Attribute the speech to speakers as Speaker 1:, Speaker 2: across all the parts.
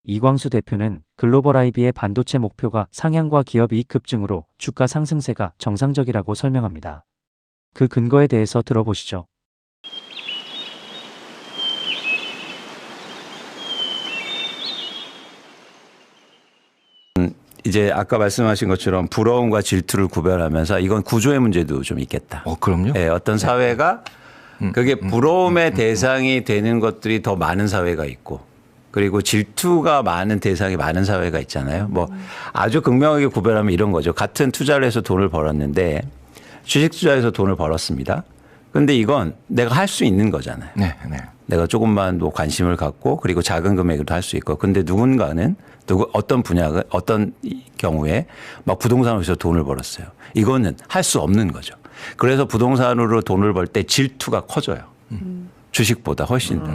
Speaker 1: 이광수 대표는 글로벌 IB의 반도체 목표가 상향과 기업 이익 급증으로 주가 상승세가 정상적이라고 설명합니다. 그 근거에 대해서 들어보시죠.
Speaker 2: 이제 아까 말씀하신 것처럼 부러움과 질투를 구별하면서 이건 구조의 문제도 좀 있겠다.
Speaker 3: 그럼요.
Speaker 2: 네, 어떤 사회가 그게 부러움의 대상이 되는 것들이 더 많은 사회가 있고 그리고 질투가 많은 대상이 많은 사회가 있잖아요. 뭐 아주 극명하게 구별하면 이런 거죠. 같은 투자를 해서 돈을 벌었는데 주식 투자해서 돈을 벌었습니다. 그런데 이건 내가 할 수 있는 거잖아요.
Speaker 3: 네, 네.
Speaker 2: 내가 조금만 뭐 관심을 갖고 그리고 작은 금액으로 할 수 있고. 근데 누군가는 어떤 분야가 어떤 경우에 막 부동산으로서 돈을 벌었어요. 이거는 할 수 없는 거죠. 그래서 부동산으로 돈을 벌 때 질투가 커져요. 주식보다 훨씬 더.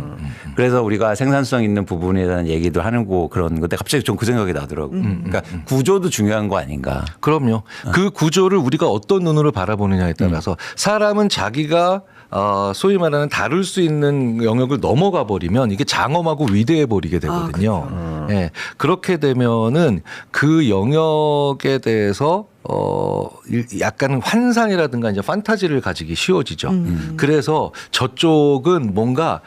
Speaker 2: 그래서 우리가 생산성 있는 부분에 대한 얘기도 하는 거 그런 건데 갑자기 좀 그 생각이 나더라고요. 그러니까 구조도 중요한 거 아닌가.
Speaker 3: 그럼요. 그 구조를 우리가 어떤 눈으로 바라보느냐에 따라서 사람은 자기가 소위 말하는 다룰 수 있는 영역을 넘어가 버리면 이게 장엄하고 위대해 버리게 되거든요. 예. 그렇게 되면은 그 영역에 대해서 약간 환상이라든가 이제 판타지를 가지기 쉬워지죠. 그래서 저쪽은 뭔가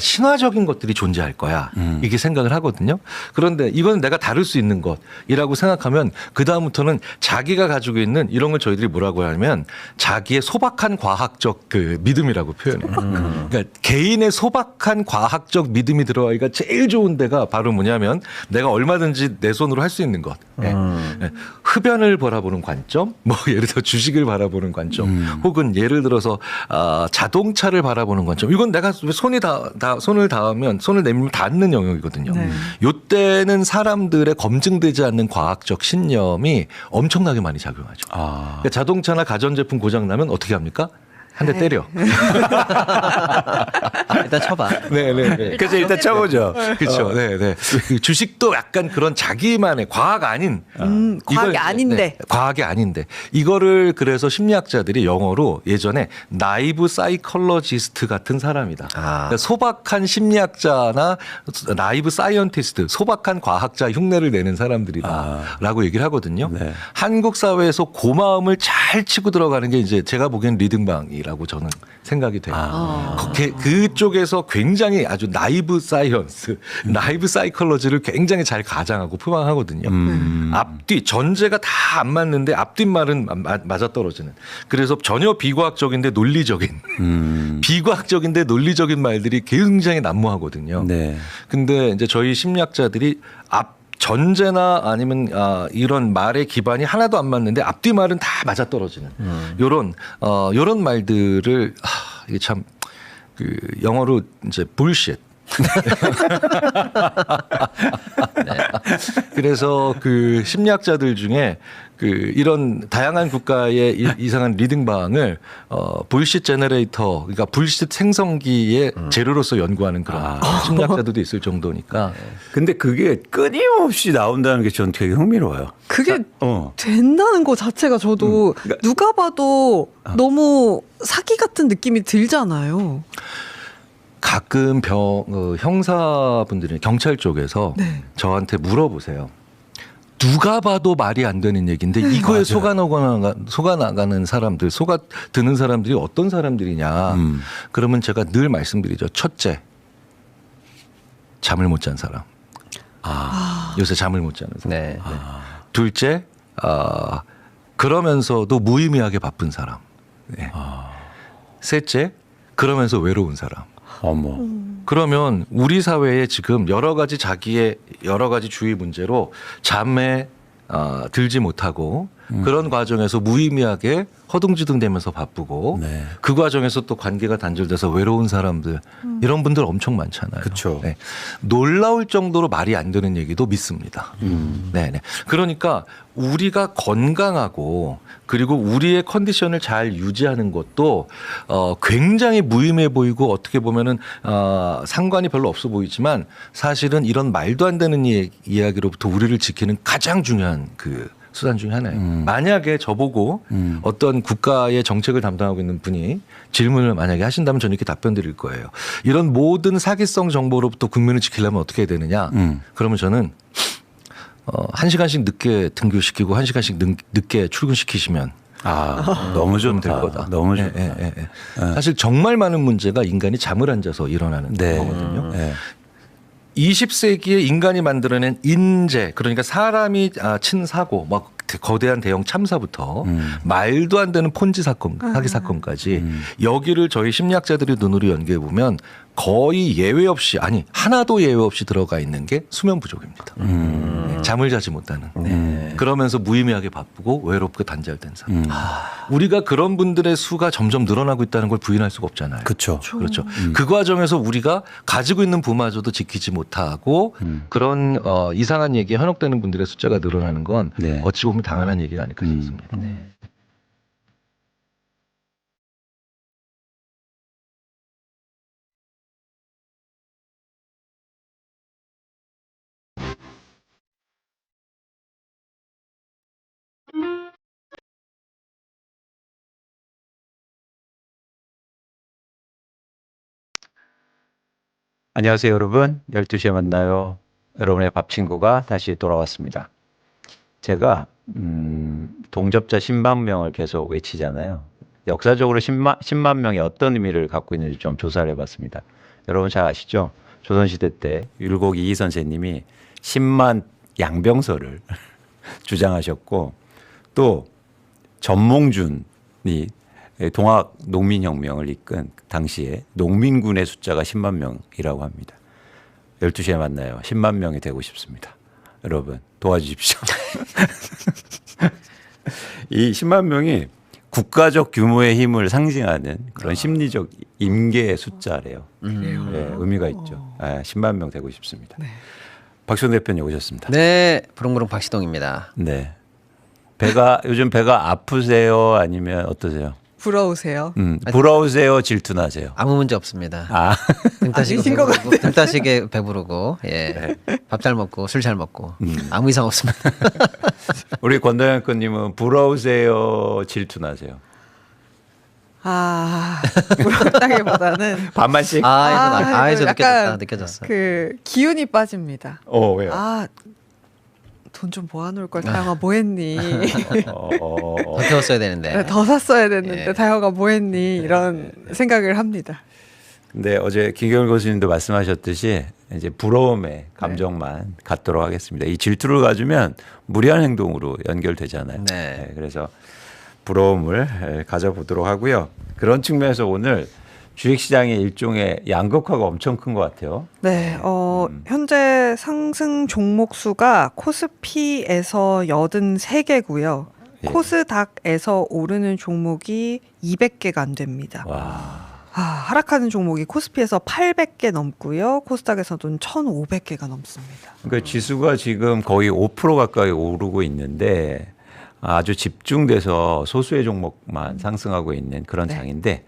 Speaker 3: 신화적인 것들이 존재할 거야. 이렇게 생각을 하거든요. 그런데 이건 내가 다룰 수 있는 것이라고 생각하면 그다음부터는 자기가 가지고 있는 이런 걸 저희들이 뭐라고 하냐면 자기의 소박한 과학적 그 믿음이라고 표현해요. 그러니까 개인의 소박한 과학적 믿음이 들어가기가 제일 좋은 데가 바로 뭐냐면 내가 얼마든지 내 손으로 할 수 있는 것. 흡연을 바라보는 관점, 뭐 예를 들어 주식을 바라보는 관점, 혹은 예를 들어서 자동차를 바라보는 관점. 이건 내가 손을 닿으면 손을 내밀면 닿는 영역이거든요.
Speaker 4: 네.
Speaker 3: 이때는 사람들의 검증되지 않는 과학적 신념이 엄청나게 많이 작용하죠. 그러니까 자동차나 가전제품 고장 나면 어떻게 합니까? 한 대 때려.
Speaker 5: 일단 쳐봐.
Speaker 3: 네네.
Speaker 2: 그래서 일단 쳐보죠.
Speaker 3: 그렇죠. 네네. 주식도 약간 그런 자기만의 과학 아닌.
Speaker 4: 과학이 아닌데.
Speaker 3: 네, 과학이 아닌데. 이거를 그래서 심리학자들이 영어로 예전에 나이브 사이컬러지스트 같은 사람이다. 그러니까 소박한 심리학자나 나이브 사이언티스트, 소박한 과학자 흉내를 내는 사람들이다. 라고 얘기를 하거든요.
Speaker 2: 네.
Speaker 3: 한국 사회에서 고마움을 잘 치고 들어가는 게 이제 제가 보기엔 리딩방이 라고 저는 생각이 돼요. 그쪽에서 굉장히 아주 나이브 사이언스, 나이브 사이컬러지를 굉장히 잘 가장하고 표방하거든요. 앞뒤 전제가 다 안 맞는데 앞뒷말은 맞아떨어지는. 그래서 전혀 비과학적인데 논리적인, 비과학적인데 논리적인 말들이 굉장히 난무하거든요.
Speaker 2: 네.
Speaker 3: 근데 이제 저희 심리학자들이 전제나 아니면 이런 말의 기반이 하나도 안 맞는데 앞뒤 말은 다 맞아떨어지는 요런 말들을 이게 참 그 영어로 이제 bullshit. 네. 그래서 그 심리학자들 중에 그 이런 다양한 국가의 이상한 리딩방을 불시트 제너레이터, 그러니까 불시트 생성기의 재료로서 연구하는 그런 심리학자들도 있을 정도니까.
Speaker 2: 근데 그게 끊임없이 나온다는 게 저는 되게 흥미로워요.
Speaker 4: 그게 된다는 거 자체가 저도 누가 봐도 너무 사기 같은 느낌이 들잖아요.
Speaker 3: 가끔 형사분들이 경찰 쪽에서
Speaker 4: 네.
Speaker 3: 저한테 물어보세요. 누가 봐도 말이 안 되는 얘기인데 이거에 속아나가는 사람들, 속아드는 사람들이 어떤 사람들이냐. 그러면 제가 늘 말씀드리죠. 첫째, 잠을 못 잔 사람. 요새 잠을 못 자는 사람.
Speaker 5: 네.
Speaker 3: 둘째, 그러면서도 무의미하게 바쁜 사람. 네. 셋째, 그러면서 외로운 사람.
Speaker 2: 어머.
Speaker 3: 그러면 우리 사회에 지금 여러 가지 자기의 여러 가지 주의 문제로 잠에 들지 못하고 그런 과정에서 무의미하게 허둥지둥대면서 바쁘고
Speaker 2: 네.
Speaker 3: 그 과정에서 또 관계가 단절돼서 외로운 사람들 이런 분들 엄청 많잖아요.
Speaker 2: 그쵸.
Speaker 3: 네. 놀라울 정도로 말이 안 되는 얘기도 믿습니다. 네네. 그러니까 우리가 건강하고 그리고 우리의 컨디션을 잘 유지하는 것도 굉장히 무의미해 보이고 어떻게 보면은 상관이 별로 없어 보이지만 사실은 이런 말도 안 되는 이야기로부터 우리를 지키는 가장 중요한 그 수단 중에 하나예요. 만약에 저보고 어떤 국가의 정책을 담당하고 있는 분이 질문을 만약에 하신다면 저는 이렇게 답변 드릴 거예요. 이런 모든 사기성 정보로부터 국민을 지키려면 어떻게 해야 되느냐. 그러면 저는 1시간씩 늦게 등교시키고 1시간씩 늦게 출근시키시면
Speaker 2: 너무
Speaker 3: 될
Speaker 2: 좋다.
Speaker 3: 거다.
Speaker 2: 너무 좋다.
Speaker 3: 사실 정말 많은 문제가 인간이 잠을 안 자서 일어나는
Speaker 2: 네.
Speaker 3: 거거든요.
Speaker 2: 네.
Speaker 3: 20세기에 인간이 만들어낸 인재, 그러니까 사람이 친 사고, 막 거대한 대형 참사부터 말도 안 되는 폰지 사건, 사기 사건까지 여기를 저희 심리학자들이 눈으로 연구해 보면 거의 예외 없이, 아니 하나도 예외 없이 들어가 있는 게 수면 부족입니다. 잠을 자지 못하는. 그러면서 무의미하게 바쁘고 외롭고 단절된 사람. 우리가 그런 분들의 수가 점점 늘어나고 있다는 걸 부인할 수가 없잖아요.
Speaker 2: 그렇죠.
Speaker 3: 그렇죠. 그 과정에서 우리가 가지고 있는 부마저도 지키지 못하고 그런 이상한 얘기에 현혹되는 분들의 숫자가 늘어나는 건
Speaker 2: 네.
Speaker 3: 어찌 보면 당연한 얘기가 아닐까 싶습니다.
Speaker 5: 안녕하세요, 여러분. 12시에 만나요. 여러분의 밥 친구가 다시 돌아왔습니다. 제가 동접자 10만 명을 계속 외치잖아요. 역사적으로 10만 명이 어떤 의미를 갖고 있는지 좀 조사를 해봤습니다. 여러분 잘 아시죠? 조선시대 때
Speaker 2: 율곡 이희 선생님이 10만 양병설을 주장하셨고 또 전몽준이 동학 농민혁명을 이끈 당시에 농민군의 숫자가 10만 명이라고 합니다. 12시에 만나요. 10만 명이 되고 싶습니다. 여러분 도와주십시오. 이 10만 명이 국가적 규모의 힘을 상징하는 그런 심리적 임계의 숫자래요. 네, 의미가 있죠. 10만 명 되고 싶습니다.
Speaker 4: 네.
Speaker 2: 박시동 대표님 오셨습니다.
Speaker 6: 네, 부릉부릉 박시동입니다.
Speaker 2: 네. 요즘 배가 아프세요? 아니면 어떠세요?
Speaker 4: 부러우세요?
Speaker 2: 부러우세요? 질투나세요?
Speaker 6: 아무 문제 없습니다. 등
Speaker 4: 아니신 것
Speaker 6: 배부르고, 등 따시게 배부르고, 예, 밥 잘 먹고 술 잘 먹고 아무 이상 없습니다.
Speaker 2: 우리 권도영 의원님은 부러우세요? 질투나세요?
Speaker 4: 부럽다기보다는
Speaker 2: 반만씩?
Speaker 6: 이거
Speaker 4: 약간
Speaker 6: 느껴졌어.
Speaker 4: 그 기운이 빠집니다.
Speaker 2: 왜요?
Speaker 4: 돈 좀 모아놓을 걸 다영아 뭐했니?
Speaker 6: 더 태웠어야 되는데.
Speaker 4: 더 샀어야 됐는데
Speaker 6: 예.
Speaker 4: 다영아 뭐했니? 이런 생각을 합니다.
Speaker 2: 근데 어제 김경일 교수님도 말씀하셨듯이 이제 부러움의 감정만 갖도록 하겠습니다. 이 질투를 가지면 무리한 행동으로 연결되잖아요.
Speaker 6: 네.
Speaker 2: 그래서 부러움을 가져보도록 하고요. 그런 측면에서 오늘 주식시장의 일종의 양극화가 엄청 큰 것 같아요.
Speaker 4: 네, 현재 상승 종목 수가 코스피에서 83개고요. 코스닥에서 오르는 종목이 200개가 안 됩니다.
Speaker 2: 와.
Speaker 4: 하락하는 종목이 코스피에서 800개 넘고요. 코스닥에서는 1,500개가 넘습니다.
Speaker 2: 그러니까 지수가 지금 거의 5% 가까이 오르고 있는데 아주 집중돼서 소수의 종목만 상승하고 있는 그런 장인데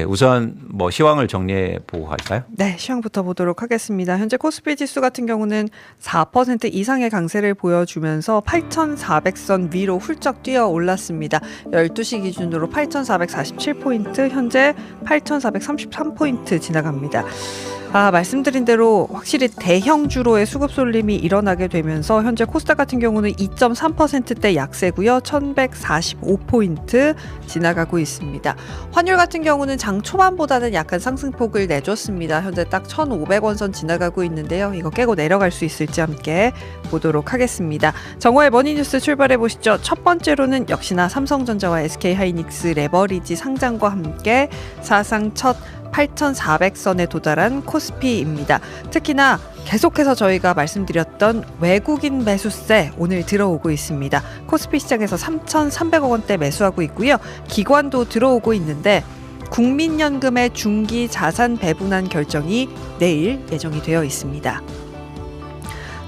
Speaker 2: 우선 뭐 시황을 정리해 보고 갈까요?
Speaker 4: 네, 시황부터 보도록 하겠습니다. 현재 코스피 지수 같은 경우는 4% 이상의 강세를 보여주면서 8,400선 위로 훌쩍 뛰어 올랐습니다. 12시 기준으로 8,447포인트, 현재 8,433포인트 지나갑니다. 말씀드린 대로 확실히 대형주로의 수급 쏠림이 일어나게 되면서 현재 코스닥 같은 경우는 2.3%대 약세고요. 1,145포인트 지나가고 있습니다. 환율 같은 경우는 장 초반보다는 약간 상승폭을 내줬습니다. 현재 딱 1,500원 선 지나가고 있는데요. 이거 깨고 내려갈 수 있을지 함께 보도록 하겠습니다. 정오의 머니뉴스 출발해 보시죠. 첫 번째로는 역시나 삼성전자와 SK하이닉스 레버리지 상장과 함께 사상 첫 8,400선에 도달한 코스피입니다. 특히나 계속해서 저희가 말씀드렸던 외국인 매수세 오늘 들어오고 있습니다. 코스피 시장에서 3,300억 원대 매수하고 있고요. 기관도 들어오고 있는데 국민연금의 중기 자산 배분안 결정이 내일 예정이 되어 있습니다.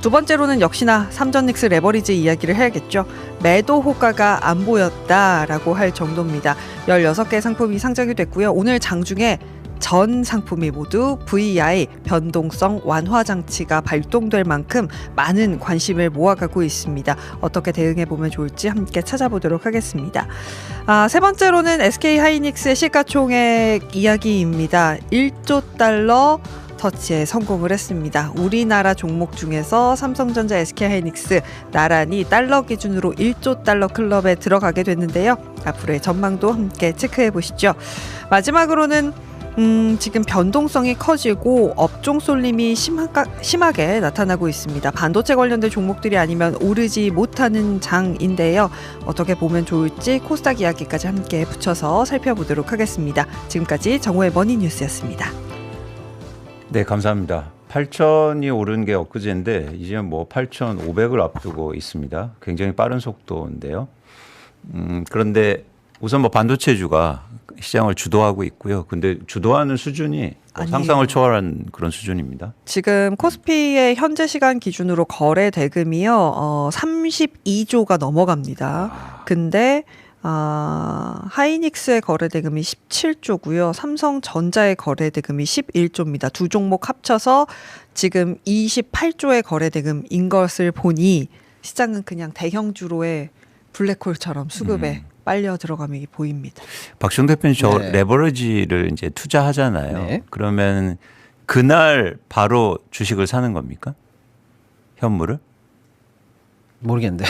Speaker 4: 두 번째로는 역시나 삼전닉스 레버리지 이야기를 해야겠죠. 매도 호가가 안 보였다라고 할 정도입니다. 16개 상품이 상장이 됐고요. 오늘 장중에 전 상품이 모두 VI 변동성 완화 장치가 발동될 만큼 많은 관심을 모아가고 있습니다. 어떻게 대응해 보면 좋을지 함께 찾아보도록 하겠습니다. 세 번째로는 SK 하이닉스의 시가총액 이야기입니다. 1조 달러 터치에 성공을 했습니다. 우리나라 종목 중에서 삼성전자, SK하이닉스 나란히 달러 기준으로 1조 달러 클럽에 들어가게 됐는데요. 앞으로의 전망도 함께 체크해 보시죠. 마지막으로는 지금 변동성이 커지고 업종 쏠림이 심하게 나타나고 있습니다. 반도체 관련된 종목들이 아니면 오르지 못하는 장인데요. 어떻게 보면 좋을지 코스닥 이야기까지 함께 붙여서 살펴보도록 하겠습니다. 지금까지 정오의 머니뉴스였습니다.
Speaker 2: 네, 감사합니다. 8,000이 오른 게 엊그제인데 이제 뭐 8,500을 앞두고 있습니다. 굉장히 빠른 속도인데요. 그런데 우선 뭐 반도체주가 시장을 주도하고 있고요. 근데 주도하는 수준이 상상을 초월한 그런 수준입니다.
Speaker 4: 지금 코스피의 현재 시간 기준으로 거래 대금이요 32조가 넘어갑니다. 근데 하이닉스의 거래 대금이 17조고요. 삼성전자의 거래 대금이 11조입니다. 두 종목 합쳐서 지금 28조의 거래 대금인 것을 보니 시장은 그냥 대형주로의 블랙홀처럼 수급에 빨려 들어감이 보입니다.
Speaker 2: 박시영 대표님 저
Speaker 6: 네.
Speaker 2: 레버리지를 이제 투자하잖아요.
Speaker 6: 네.
Speaker 2: 그러면 그날 바로 주식을 사는 겁니까? 현물을?
Speaker 6: 모르겠는데.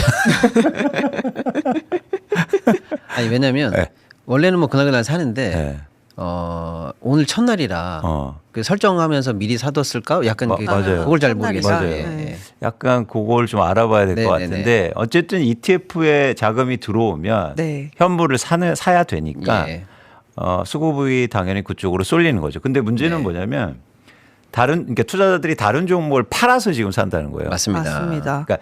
Speaker 6: 아니 왜냐면
Speaker 2: 네.
Speaker 6: 원래는 뭐 그날 사는데
Speaker 2: 네.
Speaker 6: 오늘 첫날이라 그 설정하면서 미리 사뒀을까? 약간
Speaker 2: 맞아요.
Speaker 6: 그걸 잘
Speaker 4: 첫날이라.
Speaker 6: 모르겠어요.
Speaker 2: 맞아요.
Speaker 6: 예, 예.
Speaker 2: 약간 그걸 좀 알아봐야 될 것
Speaker 6: 네네네.
Speaker 2: 같은데 어쨌든 ETF에 자금이 들어오면
Speaker 4: 네.
Speaker 2: 현물을 사야 되니까
Speaker 6: 예.
Speaker 2: 수급이 당연히 그쪽으로 쏠리는 거죠. 근데 문제는
Speaker 6: 네.
Speaker 2: 뭐냐면 그러니까 투자자들이 다른 종목을 팔아서 지금 산다는 거예요.
Speaker 4: 맞습니다.
Speaker 2: 그러니까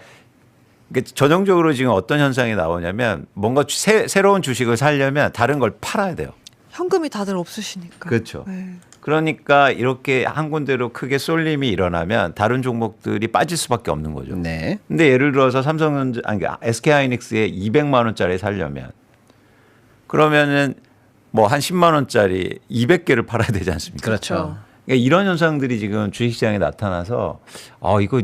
Speaker 2: 전형적으로 지금 어떤 현상이 나오냐면 뭔가 새로운 주식을 사려면 다른 걸 팔아야 돼요.
Speaker 4: 현금이 다들 없으시니까.
Speaker 2: 그렇죠.
Speaker 4: 네.
Speaker 2: 그러니까 이렇게 한 군데로 크게 쏠림이 일어나면 다른 종목들이 빠질 수밖에 없는 거죠.
Speaker 6: 네.
Speaker 2: 근데 예를 들어서 삼성전자 그러니까 SK하이닉스에 200만 원짜리 살려면 그러면은 뭐 한 10만 원짜리 200개를 팔아야 되지 않습니까?
Speaker 6: 그렇죠.
Speaker 2: 그러니까 이런 현상들이 지금 주식시장에 나타나서 이거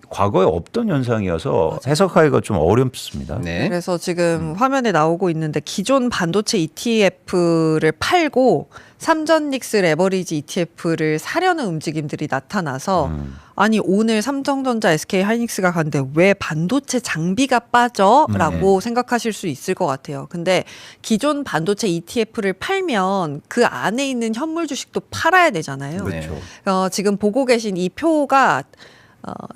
Speaker 2: 과거에 없던 현상이어서 해석하기가 좀 어렵습니다.
Speaker 6: 네.
Speaker 4: 그래서 지금 화면에 나오고 있는데 기존 반도체 ETF를 팔고 삼전닉스 레버리지 ETF를 사려는 움직임들이 나타나서 아니 오늘 삼성전자, SK하이닉스가 갔는데 왜 반도체 장비가 빠져? 라고 생각하실 수 있을 것 같아요. 근데 기존 반도체 ETF를 팔면 그 안에 있는 현물 주식도 팔아야 되잖아요.
Speaker 2: 그렇죠.
Speaker 4: 지금 보고 계신 이 표가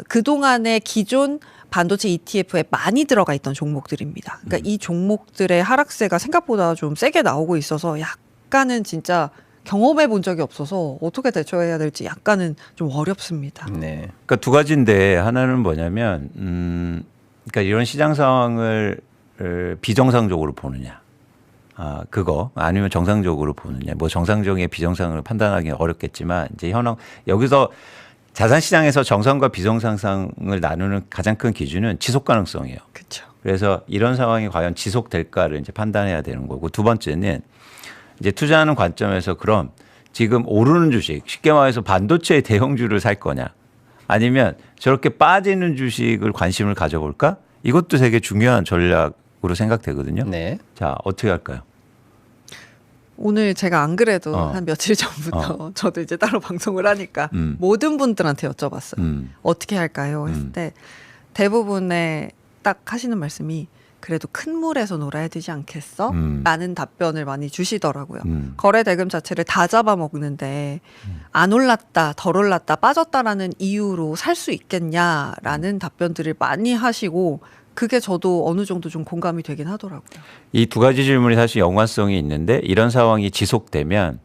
Speaker 4: 그동안의 기존 반도체 ETF에 많이 들어가 있던 종목들입니다. 그러니까 이 종목들의 하락세가 생각보다 좀 세게 나오고 있어서 약간은 진짜 경험해 본 적이 없어서 어떻게 대처해야 될지 약간은 좀 어렵습니다.
Speaker 6: 네.
Speaker 2: 그러니까 두 가지인데 하나는 뭐냐면 그러니까 이런 시장 상황을 비정상적으로 보느냐. 그거 아니면 정상적으로 보느냐. 뭐 정상적인 비정상을 판단하기는 어렵겠지만 이제 현황 여기서 자산 시장에서 정상과 비정상상을 나누는 가장 큰 기준은 지속 가능성이에요.
Speaker 4: 그렇죠.
Speaker 2: 그래서 이런 상황이 과연 지속될까를 이제 판단해야 되는 거고 두 번째는 이제 투자하는 관점에서 그럼 지금 오르는 주식 쉽게 말해서 반도체 대형주를 살 거냐 아니면 저렇게 빠지는 주식을 관심을 가져볼까? 이것도 되게 중요한 전략으로 생각되거든요.
Speaker 6: 네.
Speaker 2: 자, 어떻게 할까요?
Speaker 4: 오늘 제가 안 그래도 한 며칠 전부터 저도 이제 따로 방송을 하니까 모든 분들한테 여쭤봤어요. 어떻게 할까요? 했을 때 대부분의 딱 하시는 말씀이 그래도 큰 물에서 놀아야 되지 않겠어? 라는 답변을 많이 주시더라고요. 거래 대금 자체를 다 잡아먹는데 안 올랐다, 덜 올랐다, 빠졌다라는 이유로 살 수 있겠냐라는 답변들을 많이 하시고 그게 저도 어느 정도 좀 공감이 되긴 하더라고요.
Speaker 2: 이 두 가지 질문이 사실 연관성이 있는데 이런 상황이 지속되면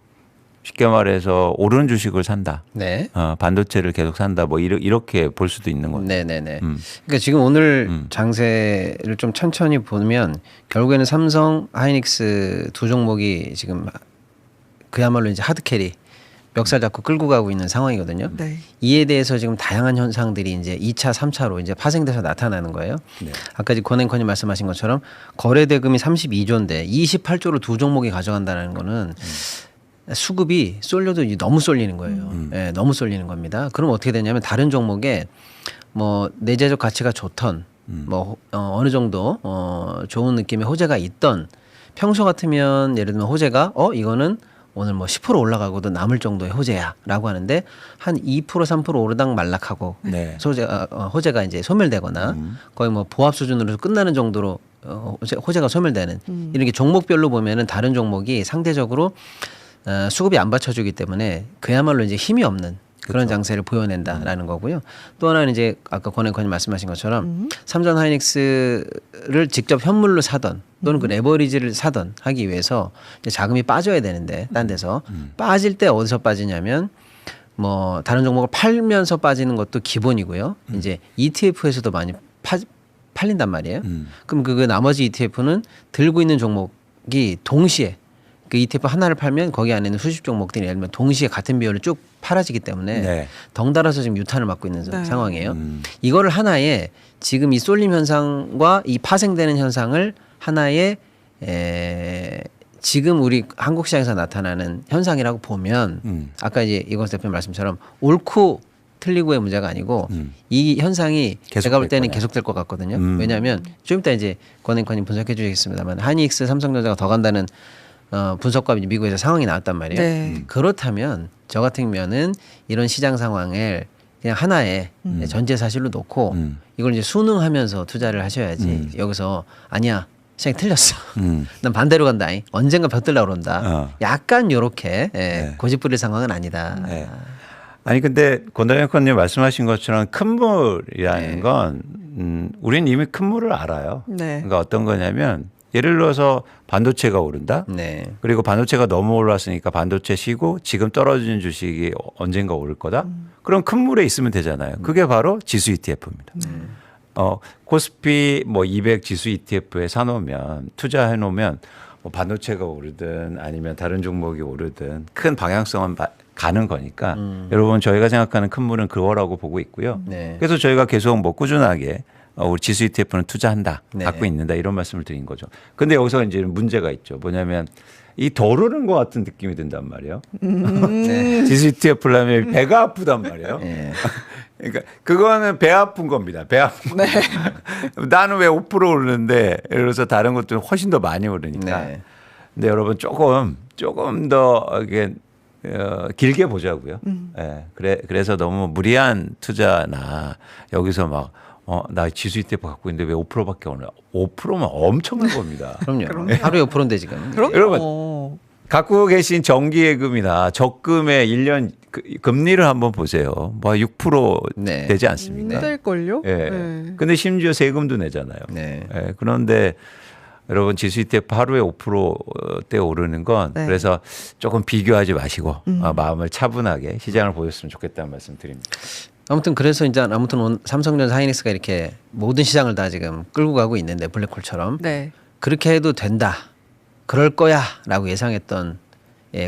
Speaker 2: 쉽게 말해서 오르는 주식을 산다.
Speaker 6: 네.
Speaker 2: 반도체를 계속 산다. 뭐 이렇게 볼 수도 있는 거죠.
Speaker 6: 네네네. 그러니까 지금 오늘 장세를 좀 천천히 보면 결국에는 삼성, 하이닉스 두 종목이 지금 그야말로 이제 하드캐리 멱살 잡고 끌고 가고 있는 상황이거든요.
Speaker 4: 네.
Speaker 6: 이에 대해서 지금 다양한 현상들이 이제 2차, 3차로 이제 파생돼서 나타나는 거예요.
Speaker 2: 네.
Speaker 6: 아까 권 앵커님 말씀하신 것처럼 거래 대금이 32조인데 28조를 두 종목이 가져간다는 거는 수급이 쏠려도 이제 너무 쏠리는 거예요. 예, 너무 쏠리는 겁니다. 그럼 어떻게 되냐면 다른 종목에 뭐 내재적 가치가 좋던 뭐 어느 정도 좋은 느낌의 호재가 있던 평소 같으면 예를 들면 호재가 이거는 오늘 뭐 10% 올라가고도 남을 정도의 호재야라고 하는데 한 2% 3% 오르락 말락하고
Speaker 2: 네.
Speaker 6: 호재가 이제 소멸되거나 거의 뭐 보합 수준으로 끝나는 정도로 호재가 소멸되는 이런 게 종목별로 보면은 다른 종목이 상대적으로 수급이 안 받쳐주기 때문에 그야말로 이제 힘이 없는 그런 장세를 보여낸다라는 거고요. 또 하나는 이제 아까 권행권님 말씀하신 것처럼 삼성 하이닉스를 직접 현물로 사던 또는 그 레버리지를 사던 하기 위해서 이제 자금이 빠져야 되는데 딴 데서 빠질 때 어디서 빠지냐면 뭐 다른 종목을 팔면서 빠지는 것도 기본이고요. 이제 ETF에서도 많이 팔린단 말이에요. 그럼 그 나머지 ETF는 들고 있는 종목이 동시에 그 ETF 하나를 팔면 거기 안에 있는 수십 종목들이 예를 들면 동시에 같은 비율로 쭉 팔아지기 때문에
Speaker 2: 네.
Speaker 6: 덩달아서 지금 유탄을 맞고 있는
Speaker 4: 네.
Speaker 6: 상황이에요. 이거를 하나의 지금 이 쏠림 현상과 이 파생되는 현상을 하나의 지금 우리 한국 시장에서 나타나는 현상이라고 보면 아까 이제 이건수 대표님 말씀처럼 옳고 틀리고의 문제가 아니고 이 현상이 제가 볼 때는 계속될 것 같거든요. 왜냐하면 좀 이따 이제 권행권님 분석해 주시겠습니다만 하이닉스, 삼성전자가 더 간다는 분석과 미국에서 상황이 나왔단 말이에요.
Speaker 4: 네.
Speaker 6: 그렇다면 저 같은 면은 이런 시장 상황을 그냥 하나의 전제 사실로 놓고 이걸 이제 순응하면서 투자를 하셔야지 여기서 아니야 시장이 틀렸어. 난 반대로 간다. 언젠가 벼들라 그런다. 약간 요렇게 고집 부릴 상황은 아니다.
Speaker 2: 네. 아니 근데 권다영님 말씀하신 것처럼 큰 물이라는 건 우리는 이미 큰 물을 알아요.
Speaker 4: 네.
Speaker 2: 그러니까 어떤 거냐면 예를 들어서 반도체가 오른다.
Speaker 6: 네.
Speaker 2: 그리고 반도체가 너무 올랐으니까 반도체 쉬고 지금 떨어지는 주식이 언젠가 오를 거다. 그럼 큰 물에 있으면 되잖아요. 그게 바로 지수 ETF입니다. 코스피 뭐 200 지수 ETF에 사놓으면 투자해 놓으면 뭐 반도체가 오르든 아니면 다른 종목이 오르든 큰 방향성은 가는 거니까 여러분 저희가 생각하는 큰 물은 그거라고 보고 있고요.
Speaker 6: 네.
Speaker 2: 그래서 저희가 계속 뭐 꾸준하게 우리 지수 ETF는 투자한다,
Speaker 6: 네.
Speaker 2: 갖고 있는다 이런 말씀을 드린 거죠. 근데 여기서 이제 문제가 있죠. 뭐냐면 이 더 오르는 것 같은 느낌이 든단 말이에요.
Speaker 6: 네.
Speaker 2: 지수 ETF라면 배가 아프단 말이에요.
Speaker 6: 네.
Speaker 2: 그러니까 그거는 배 아픈 겁니다. 배 아픈 거. 나는 왜 5% 오르는데 예를 들어서 다른 것들은 훨씬 더 많이 오르니까.
Speaker 6: 네.
Speaker 2: 근데 여러분 조금 더 이게 길게 보자고요. 예. 그래서 너무 무리한 투자나 여기서 막 나 지수 ETF 갖고 있는데 왜 5%밖에 오나? 5%면 엄청난 겁니다.
Speaker 6: 그럼요. 하루에 5%인데 지금.
Speaker 4: 그럼
Speaker 2: 여러분 갖고 계신 정기예금이나 적금의 1년 금리를 한번 보세요. 뭐 6%
Speaker 6: 네.
Speaker 2: 되지 않습니까?
Speaker 4: 힘들걸요?
Speaker 2: 예.
Speaker 4: 네.
Speaker 2: 근데 심지어 세금도 내잖아요.
Speaker 6: 네.
Speaker 2: 예. 그런데 여러분 지수 ETF 하루에 5%대 오르는 건
Speaker 4: 네.
Speaker 2: 그래서 조금 비교하지 마시고 마음을 차분하게 시장을 보셨으면 좋겠다는 말씀 드립니다.
Speaker 6: 아무튼 그래서 이제 아무튼 삼성전자 하이닉스가 이렇게 모든 시장을 다 지금 끌고 가고 있는데 블랙홀처럼
Speaker 4: 네.
Speaker 6: 그렇게 해도 된다. 그럴 거야라고 예상했던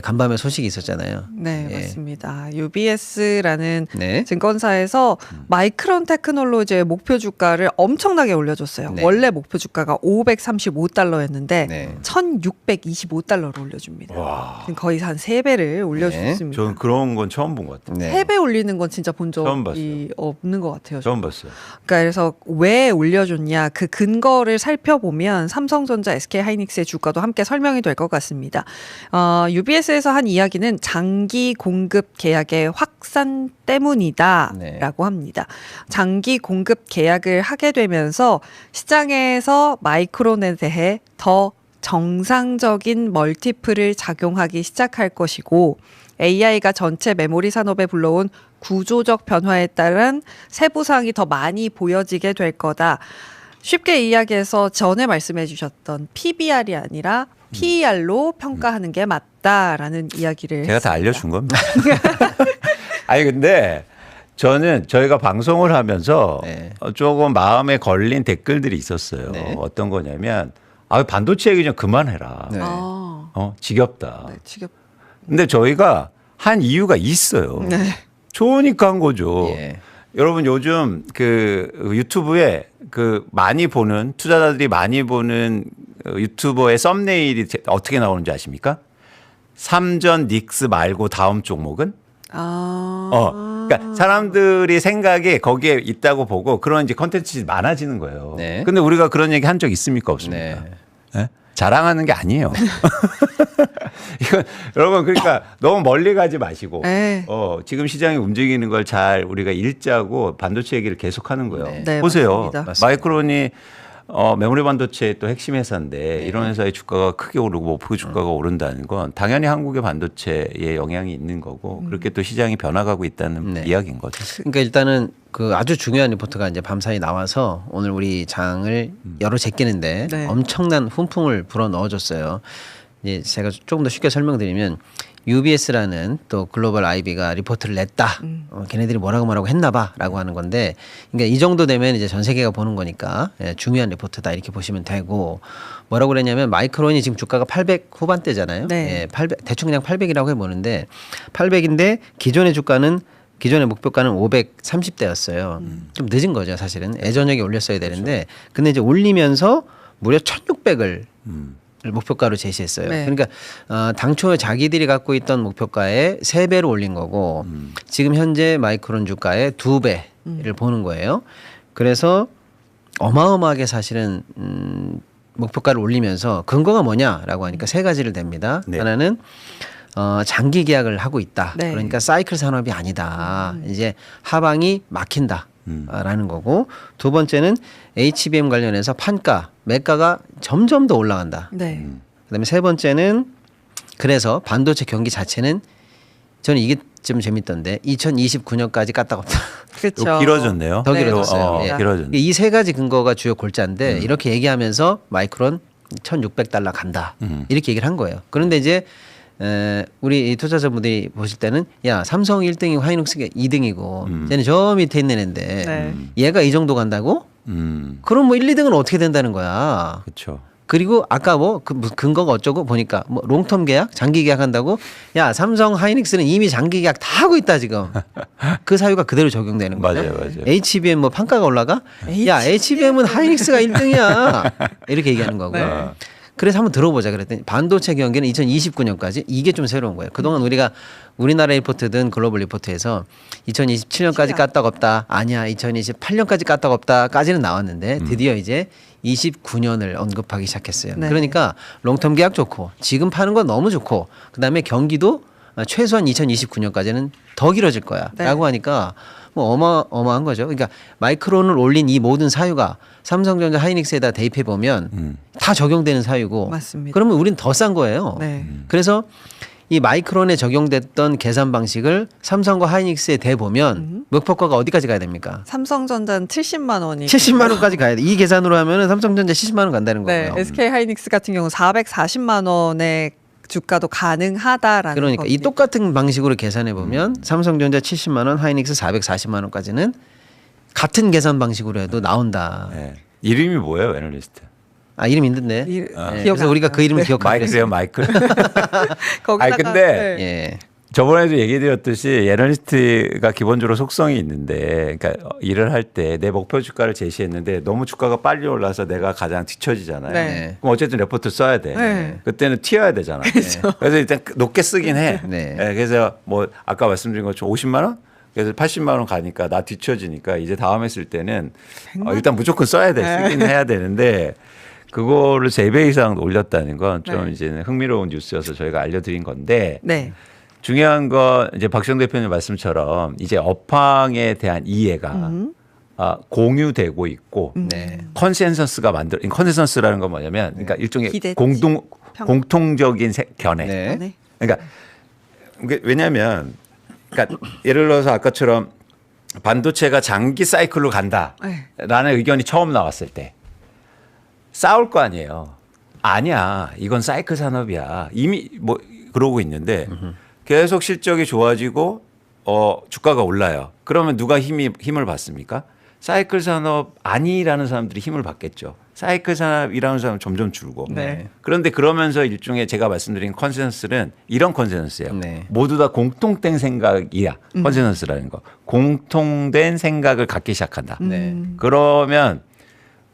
Speaker 6: 간밤에 소식이 있었잖아요.
Speaker 4: 네,
Speaker 6: 예.
Speaker 4: 맞습니다. UBS라는
Speaker 6: 네.
Speaker 4: 증권사에서 마이크론 테크놀로지의 목표 주가를 엄청나게 올려줬어요.
Speaker 6: 네.
Speaker 4: 원래 목표 주가가 535달러였는데
Speaker 6: 네.
Speaker 4: 1,625달러로 올려줍니다. 지금 거의 한 3배를 올려줬습니다.
Speaker 2: 저는 그런 건 처음 본 것 같아요.
Speaker 6: 네.
Speaker 4: 3배 올리는 건 진짜 본
Speaker 2: 처음
Speaker 4: 적이 없는 것 같아요.
Speaker 2: 처음 봤어요.
Speaker 4: 그러니까 그래서 왜 올려줬냐 그 근거를 살펴보면 삼성전자, SK하이닉스의 주가도 함께 설명이 될 것 같습니다. UBS에서 한 이야기는 장기 공급 계약의 확산 때문이다라고
Speaker 6: 네.
Speaker 4: 합니다. 장기 공급 계약을 하게 되면서 시장에서 마이크론에 대해 더 정상적인 멀티플을 작용하기 시작할 것이고 AI가 전체 메모리 산업에 불러온 구조적 변화에 따른 세부 사항이 더 많이 보여지게 될 거다. 쉽게 이야기해서 전에 말씀해 주셨던 PBR이 아니라 PER로 평가하는 게 맞다라는 이야기를
Speaker 2: 제가 다
Speaker 4: 했습니다.
Speaker 2: 알려준 겁니다. 아니 근데 저는 저희가 방송을 하면서
Speaker 6: 네.
Speaker 2: 조금 마음에 걸린 댓글들이 있었어요.
Speaker 6: 네.
Speaker 2: 어떤 거냐면 반도체 얘기 좀 그만해라.
Speaker 6: 네.
Speaker 2: 지겹다.
Speaker 4: 네, 지겹.
Speaker 2: 근데 저희가 한 이유가 있어요.
Speaker 4: 네.
Speaker 2: 좋으니까 한 거죠.
Speaker 6: 예.
Speaker 2: 여러분 요즘 그 유튜브에 그 많이 보는 투자자들이 많이 보는 유튜버의 썸네일이 어떻게 나오는지 아십니까? 삼전 닉스 말고 다음 종목은?
Speaker 4: 아.
Speaker 2: 그러니까 사람들이 생각이 거기에 있다고 보고 그런 이제 컨텐츠 많아지는 거예요.
Speaker 6: 네.
Speaker 2: 근데 우리가 그런 얘기 한 적 있습니까? 없습니까?
Speaker 6: 네.
Speaker 2: 예? 자랑하는 게 아니에요. 이건 여러분 그러니까 너무 멀리 가지 마시고
Speaker 4: 네.
Speaker 2: 지금 시장이 움직이는 걸 잘 우리가 읽자고 반도체 얘기를 계속하는 거예요.
Speaker 4: 네,
Speaker 2: 보세요.
Speaker 4: 맞습니다.
Speaker 2: 마이크론이 메모리 반도체의 또 핵심 회사인데 이런 회사의 주가가 크게 오르고 목표 주가가 오른다는 건 당연히 한국의 반도체에 영향이 있는 거고 그렇게 또 시장이 변화가고 있다는
Speaker 6: 네.
Speaker 2: 이야기인 거죠.
Speaker 6: 그러니까 일단은 그 아주 중요한 리포트가 이제 밤사이 나와서 오늘 우리 장을 열어 제끼는데
Speaker 4: 네.
Speaker 6: 엄청난 훈풍을 불어 넣어줬어요. 이제 제가 조금 더 쉽게 설명드리면 UBS라는 또 글로벌 IB가 리포트를 냈다. 걔네들이 뭐라고 했나봐라고 하는 건데, 그러니까 이 정도 되면 이제 전 세계가 보는 거니까 중요한 리포트다 이렇게 보시면 되고, 뭐라고 그랬냐면 마이크론이 지금 주가가 800 후반대잖아요.
Speaker 4: 네.
Speaker 6: 800 대충 그냥 800이라고 해보는데 800인데 기존의 주가는 기존의 목표가는 530대였어요. 좀 늦은 거죠, 사실은. 애저녁에 올렸어야 되는데, 근데 이제 올리면서 무려 1,600을 목표가로 제시했어요.
Speaker 4: 네.
Speaker 6: 그러니까 당초 자기들이 갖고 있던 목표가의 3배로 올린 거고 지금 현재 마이크론 주가의 2배를 보는 거예요. 그래서 어마어마하게 사실은 목표가를 올리면서 근거가 뭐냐라고 하니까 3가지를 댑니다.
Speaker 2: 네.
Speaker 6: 하나는 장기 계약을 하고 있다.
Speaker 4: 네.
Speaker 6: 그러니까 사이클 산업이 아니다. 이제 하방이 막힌다. 라는 거고, 두 번째는 HBM 관련해서 판가, 매가가 점점 더 올라간다.
Speaker 4: 네.
Speaker 6: 그다음에 세 번째는 그래서 반도체 경기 자체는 저는 이게 좀 재밌던데 2029년까지 까딱없다.
Speaker 4: 그렇죠.
Speaker 2: 길어졌네요.
Speaker 6: 더
Speaker 4: 네.
Speaker 6: 길어졌어요. 예.
Speaker 2: 길어졌네.
Speaker 6: 이 세 가지 근거가 주요 골자인데 이렇게 얘기하면서 마이크론 1,600달러 간다. 이렇게 얘기를 한 거예요. 그런데 이제 우리 투자자분들이 보실 때는 야, 삼성 1등이 하이닉스가 2등이고 쟤는 저 밑에 있는 애인데
Speaker 4: 네.
Speaker 6: 얘가 이 정도 간다고? 그럼 뭐 1, 2등은 어떻게 된다는 거야.
Speaker 2: 그렇죠.
Speaker 6: 그리고 아까 뭐 근거가 어쩌고 보니까 뭐 롱텀 계약, 장기 계약한다고, 야, 삼성 하이닉스는 이미 장기 계약 다 하고 있다 지금. 그 사유가 그대로 적용되는 거죠.
Speaker 2: 맞아요, 맞아요.
Speaker 6: HBM 뭐 판가가 올라가? 야, HBM은 하이닉스가 1등이야. 이렇게 얘기하는 거고요. 그래서 한번 들어보자 그랬더니 반도체 경기는 2029년까지, 이게 좀 새로운 거예요. 그동안 우리가 우리나라 리포트든 글로벌 리포트에서 2027년까지 까딱없다, 아니야 2028년까지 까딱없다까지는 나왔는데 드디어 이제 29년을 언급하기 시작했어요.
Speaker 4: 네.
Speaker 6: 그러니까 롱텀 계약 좋고 지금 파는 건 너무 좋고 그다음에 경기도 최소한 2029년까지는 더 길어질 거야
Speaker 4: 네.
Speaker 6: 라고 하니까 뭐 어마어마한 거죠. 그러니까 마이크론을 올린 이 모든 사유가 삼성전자 하이닉스에다 대입해 보면 다 적용되는 사유고,
Speaker 4: 맞습니다.
Speaker 6: 그러면 우린 더 싼 거예요.
Speaker 4: 네.
Speaker 6: 그래서 이 마이크론에 적용됐던 계산 방식을 삼성과 하이닉스에 대보면 목표가가 어디까지 가야 됩니까?
Speaker 4: 삼성전자는 70만 원이
Speaker 6: 70만 원까지 가야 돼. 이 계산으로 하면은 삼성전자 70만 원 간다는
Speaker 4: 네,
Speaker 6: 거고요.
Speaker 4: SK 하이닉스 같은 경우 440만 원의 주가도 가능하다라는
Speaker 6: 그러니까 이
Speaker 4: 겁니다.
Speaker 6: 똑같은 방식으로 계산해 보면 삼성전자 70만 원, 하이닉스 440만 원까지는 같은 계산 방식으로 해도 나온다.
Speaker 2: 네. 이름이 뭐예요, 애널리스트?
Speaker 6: 아, 이름 힘든데.
Speaker 4: 이-
Speaker 6: 네,
Speaker 4: 기억
Speaker 6: 그래서
Speaker 4: 안
Speaker 6: 우리가
Speaker 4: 나요.
Speaker 6: 그 이름을
Speaker 4: 네.
Speaker 6: 기억하기로 했어요.
Speaker 2: 마이클이에요, 마이클.
Speaker 4: 거기다가
Speaker 2: 아니, 근데
Speaker 4: 네.
Speaker 6: 예.
Speaker 2: 저번에도 얘기드렸듯이 애널리스트가 기본적으로 속성이 있는데, 그러니까 일을 할 때 내 목표 주가를 제시했는데 너무 주가가 빨리 올라서 내가 가장 뒤처지잖아요.
Speaker 4: 네.
Speaker 2: 그럼 어쨌든 레포트 써야 돼.
Speaker 4: 네.
Speaker 2: 그때는 튀어야 되잖아. 그래서 일단 높게 쓰긴 해.
Speaker 6: 네.
Speaker 2: 그래서 뭐 아까 말씀드린 것처럼 50만 원? 그래서 80만 원 가니까 나 뒤처지니까 이제 다음에 쓸 때는 일단 무조건 써야 돼. 쓰긴 해야 되는데 그거를 3배 이상 올렸다는 건 좀
Speaker 4: 네.
Speaker 2: 이제 흥미로운 뉴스여서 저희가 알려드린 건데
Speaker 4: 네.
Speaker 2: 중요한 건 이제 박정 대표님 말씀처럼 이제 업황에 대한 이해가 공유되고 있고
Speaker 6: 네.
Speaker 2: 컨센서스가 컨센서스라는 건 뭐냐면 그러니까 일종의
Speaker 4: 기대치.
Speaker 2: 공통적인 견해.
Speaker 6: 네.
Speaker 4: 네.
Speaker 2: 그러니까 왜냐하면 그러니까 예를 들어서 아까처럼 반도체가 장기 사이클로 간다라는 의견이 처음 나왔을 때 싸울 거 아니에요. 아니야, 이건 사이클 산업이야. 이미 뭐 그러고 있는데 계속 실적이 좋아지고 주가가 올라요. 그러면 누가 힘을 받습니까? 사이클 산업 아니라는 사람들이 힘을 받겠죠. 사이클 산업이라는 사람은 점점 줄고.
Speaker 4: 네.
Speaker 2: 그런데 그러면서 일종의 제가 말씀드린 컨센서스는 이런 컨센서스예요.
Speaker 6: 네.
Speaker 2: 모두 다 공통된 생각이야. 컨센서스라는 거. 공통된 생각을 갖기 시작한다.
Speaker 6: 네.
Speaker 2: 그러면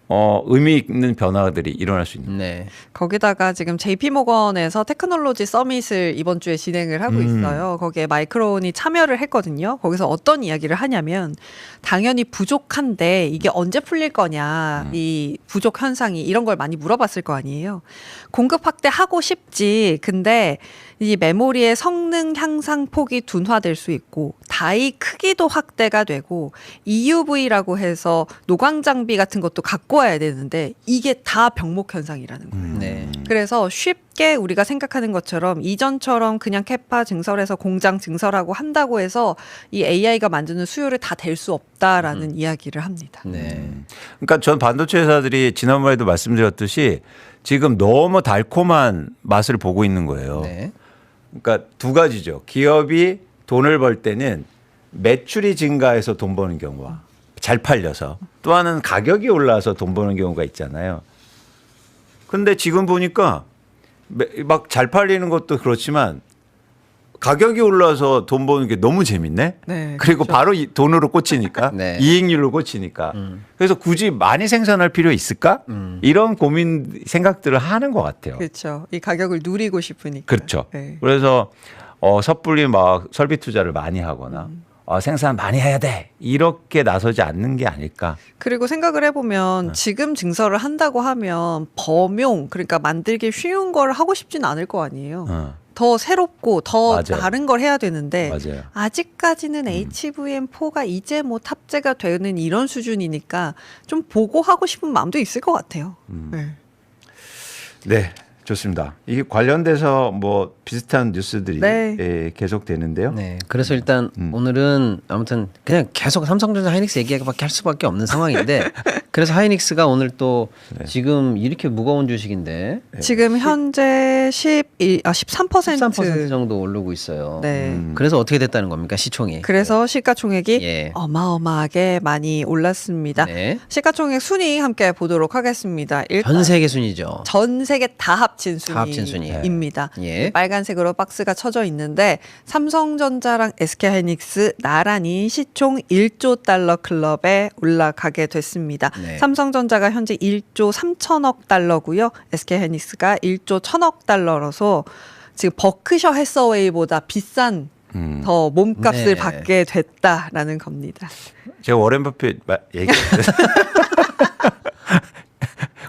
Speaker 2: 의미 있는 변화들이 일어날 수 있는.
Speaker 6: 네.
Speaker 4: 거기다가 지금 JP모건에서 테크놀로지 서밋을 이번 주에 진행을 하고 있어요. 거기에 마이크론이 참여를 했거든요. 거기서 어떤 이야기를 하냐면 당연히 부족한데 이게 언제 풀릴 거냐, 이 부족 현상이 이런 걸 많이 물어봤을 거 아니에요. 공급 확대하고 싶지. 근데 이 메모리의 성능 향상 폭이 둔화될 수 있고 다이 크기도 확대가 되고 EUV라고 해서 노광 장비 같은 것도 갖고 와야 되는데 이게 다 병목 현상이라는 거예요.
Speaker 6: 네.
Speaker 4: 그래서 쉽게 우리가 생각하는 것처럼 이전처럼 그냥 캐파 증설해서 공장 증설하고 한다고 해서 이 AI가 만드는 수요를 다 댈 수 없다라는 이야기를 합니다.
Speaker 6: 네.
Speaker 2: 그러니까 전 반도체 회사들이 지난번에도 말씀드렸듯이 지금 너무 달콤한 맛을 보고 있는 거예요.
Speaker 6: 네.
Speaker 2: 그러니까 두 가지죠. 기업이 돈을 벌 때는 매출이 증가해서 돈 버는 경우와 잘 팔려서, 또 하나는 가격이 올라서 돈 버는 경우가 있잖아요. 근데 지금 보니까 막 잘 팔리는 것도 그렇지만 가격이 올라서 돈 버는 게 너무 재밌네.
Speaker 4: 네,
Speaker 2: 그리고
Speaker 4: 그렇죠.
Speaker 2: 바로 돈으로 꽂히니까
Speaker 6: 네.
Speaker 2: 이익률로 꽂히니까. 그래서 굳이 많이 생산할 필요 있을까? 이런 고민 생각들을 하는 것 같아요.
Speaker 4: 그렇죠. 이 가격을 누리고 싶으니까.
Speaker 2: 그렇죠.
Speaker 4: 네.
Speaker 2: 그래서 섣불리 막 설비 투자를 많이 하거나 생산 많이 해야 돼 이렇게 나서지 않는 게 아닐까.
Speaker 4: 그리고 생각을 해보면 지금 증설을 한다고 하면 범용, 그러니까 만들기 쉬운 걸 하고 싶진 않을 거 아니에요. 더 새롭고 더
Speaker 2: 맞아요.
Speaker 4: 다른 걸 해야 되는데
Speaker 2: 맞아요.
Speaker 4: 아직까지는 HVM4가 이제 뭐 탑재가 되는 이런 수준이니까 좀 보고 하고 싶은 마음도 있을 것 같아요. 네.
Speaker 2: 네, 좋습니다. 이게 관련돼서 뭐 비슷한 뉴스들이
Speaker 4: 네.
Speaker 2: 계속 되는데요.
Speaker 6: 네. 그래서 일단 오늘은 아무튼 그냥 계속 삼성전자 하이닉스 얘기밖에 할 수밖에 없는 상황인데 그래서 하이닉스가 오늘 또 지금 이렇게 무거운 주식인데
Speaker 4: 지금 현재 13%
Speaker 6: 13% 정도 오르고 있어요.
Speaker 4: 네.
Speaker 6: 그래서 어떻게 됐다는 겁니까? 시총이.
Speaker 4: 그래서 시가총액이
Speaker 6: 예.
Speaker 4: 어마어마하게 많이 올랐습니다.
Speaker 6: 네.
Speaker 4: 시가총액 순위 함께 보도록 하겠습니다. 일단
Speaker 6: 전 세계 순위죠.
Speaker 4: 전 세계 다 합친
Speaker 6: 다 합친 순위.
Speaker 4: 순위입니다.
Speaker 6: 예.
Speaker 4: 빨간색으로 박스가 쳐져 있는데 삼성전자랑 SK하이닉스 나란히 시총 1조 달러 클럽에 올라가게 됐습니다.
Speaker 6: 네.
Speaker 4: 삼성전자가 현재 1조 3천억 달러고요. SK하이닉스가 1조 1천억 달러라서 지금 버크셔 해서웨이보다 비싼 더 몸값을
Speaker 6: 네.
Speaker 4: 받게 됐다라는 겁니다.
Speaker 2: 제가 워렌 버핏 얘기했는데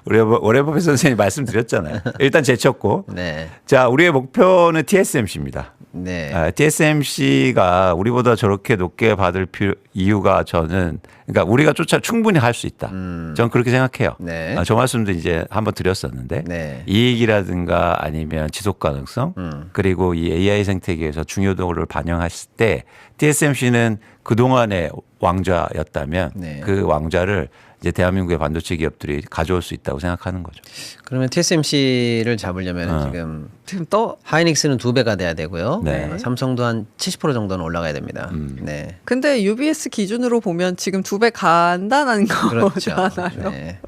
Speaker 2: 우리 워렌 버핏 선생님이 말씀드렸잖아요. 일단 제쳤고,
Speaker 6: 네.
Speaker 2: 자 우리의 목표는 TSMC입니다.
Speaker 6: 네.
Speaker 2: TSMC가 우리보다 저렇게 높게 받을 이유가 저는 그러니까 우리가 충분히 할 수 있다. 저는 그렇게 생각해요.
Speaker 6: 네.
Speaker 2: 저 말씀도 이제 한번 드렸었는데
Speaker 6: 네.
Speaker 2: 이익이라든가 아니면 지속 가능성 그리고 이 AI 생태계에서 중요도를 반영했을 때 TSMC는 그동안의 왕좌였다면
Speaker 6: 네.
Speaker 2: 그 왕좌를 이제 대한민국의 반도체 기업들이 가져올 수 있다고 생각하는 거죠.
Speaker 6: 그러면 TSMC를 잡으려면
Speaker 4: 지금 또
Speaker 6: 하이닉스는 2배가 돼야 되고요.
Speaker 2: 네.
Speaker 6: 삼성도 한 70% 정도는 올라가야 됩니다. 네.
Speaker 4: 근데 UBS 기준으로 보면 지금 2배 간단한
Speaker 6: 그렇죠.
Speaker 4: 거잖아요.
Speaker 6: 네.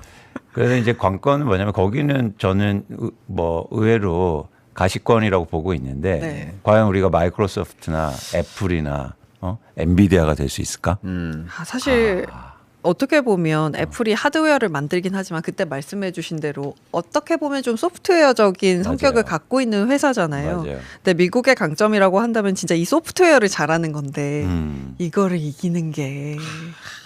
Speaker 2: 그래서 이제 관건은 뭐냐면 거기는 저는 뭐 의외로 가시권이라고 보고 있는데
Speaker 4: 네.
Speaker 2: 과연 우리가 마이크로소프트나 애플이나 엔비디아가 될 수 있을까?
Speaker 4: 사실 어떻게 보면 애플이 하드웨어를 만들긴 하지만 그때 말씀해 주신 대로 어떻게 보면 좀 소프트웨어적인 성격을 갖고 있는 회사잖아요.
Speaker 2: 맞아요.
Speaker 4: 근데 미국의 강점이라고 한다면 진짜 이 소프트웨어를 잘하는 건데 이거를 이기는 게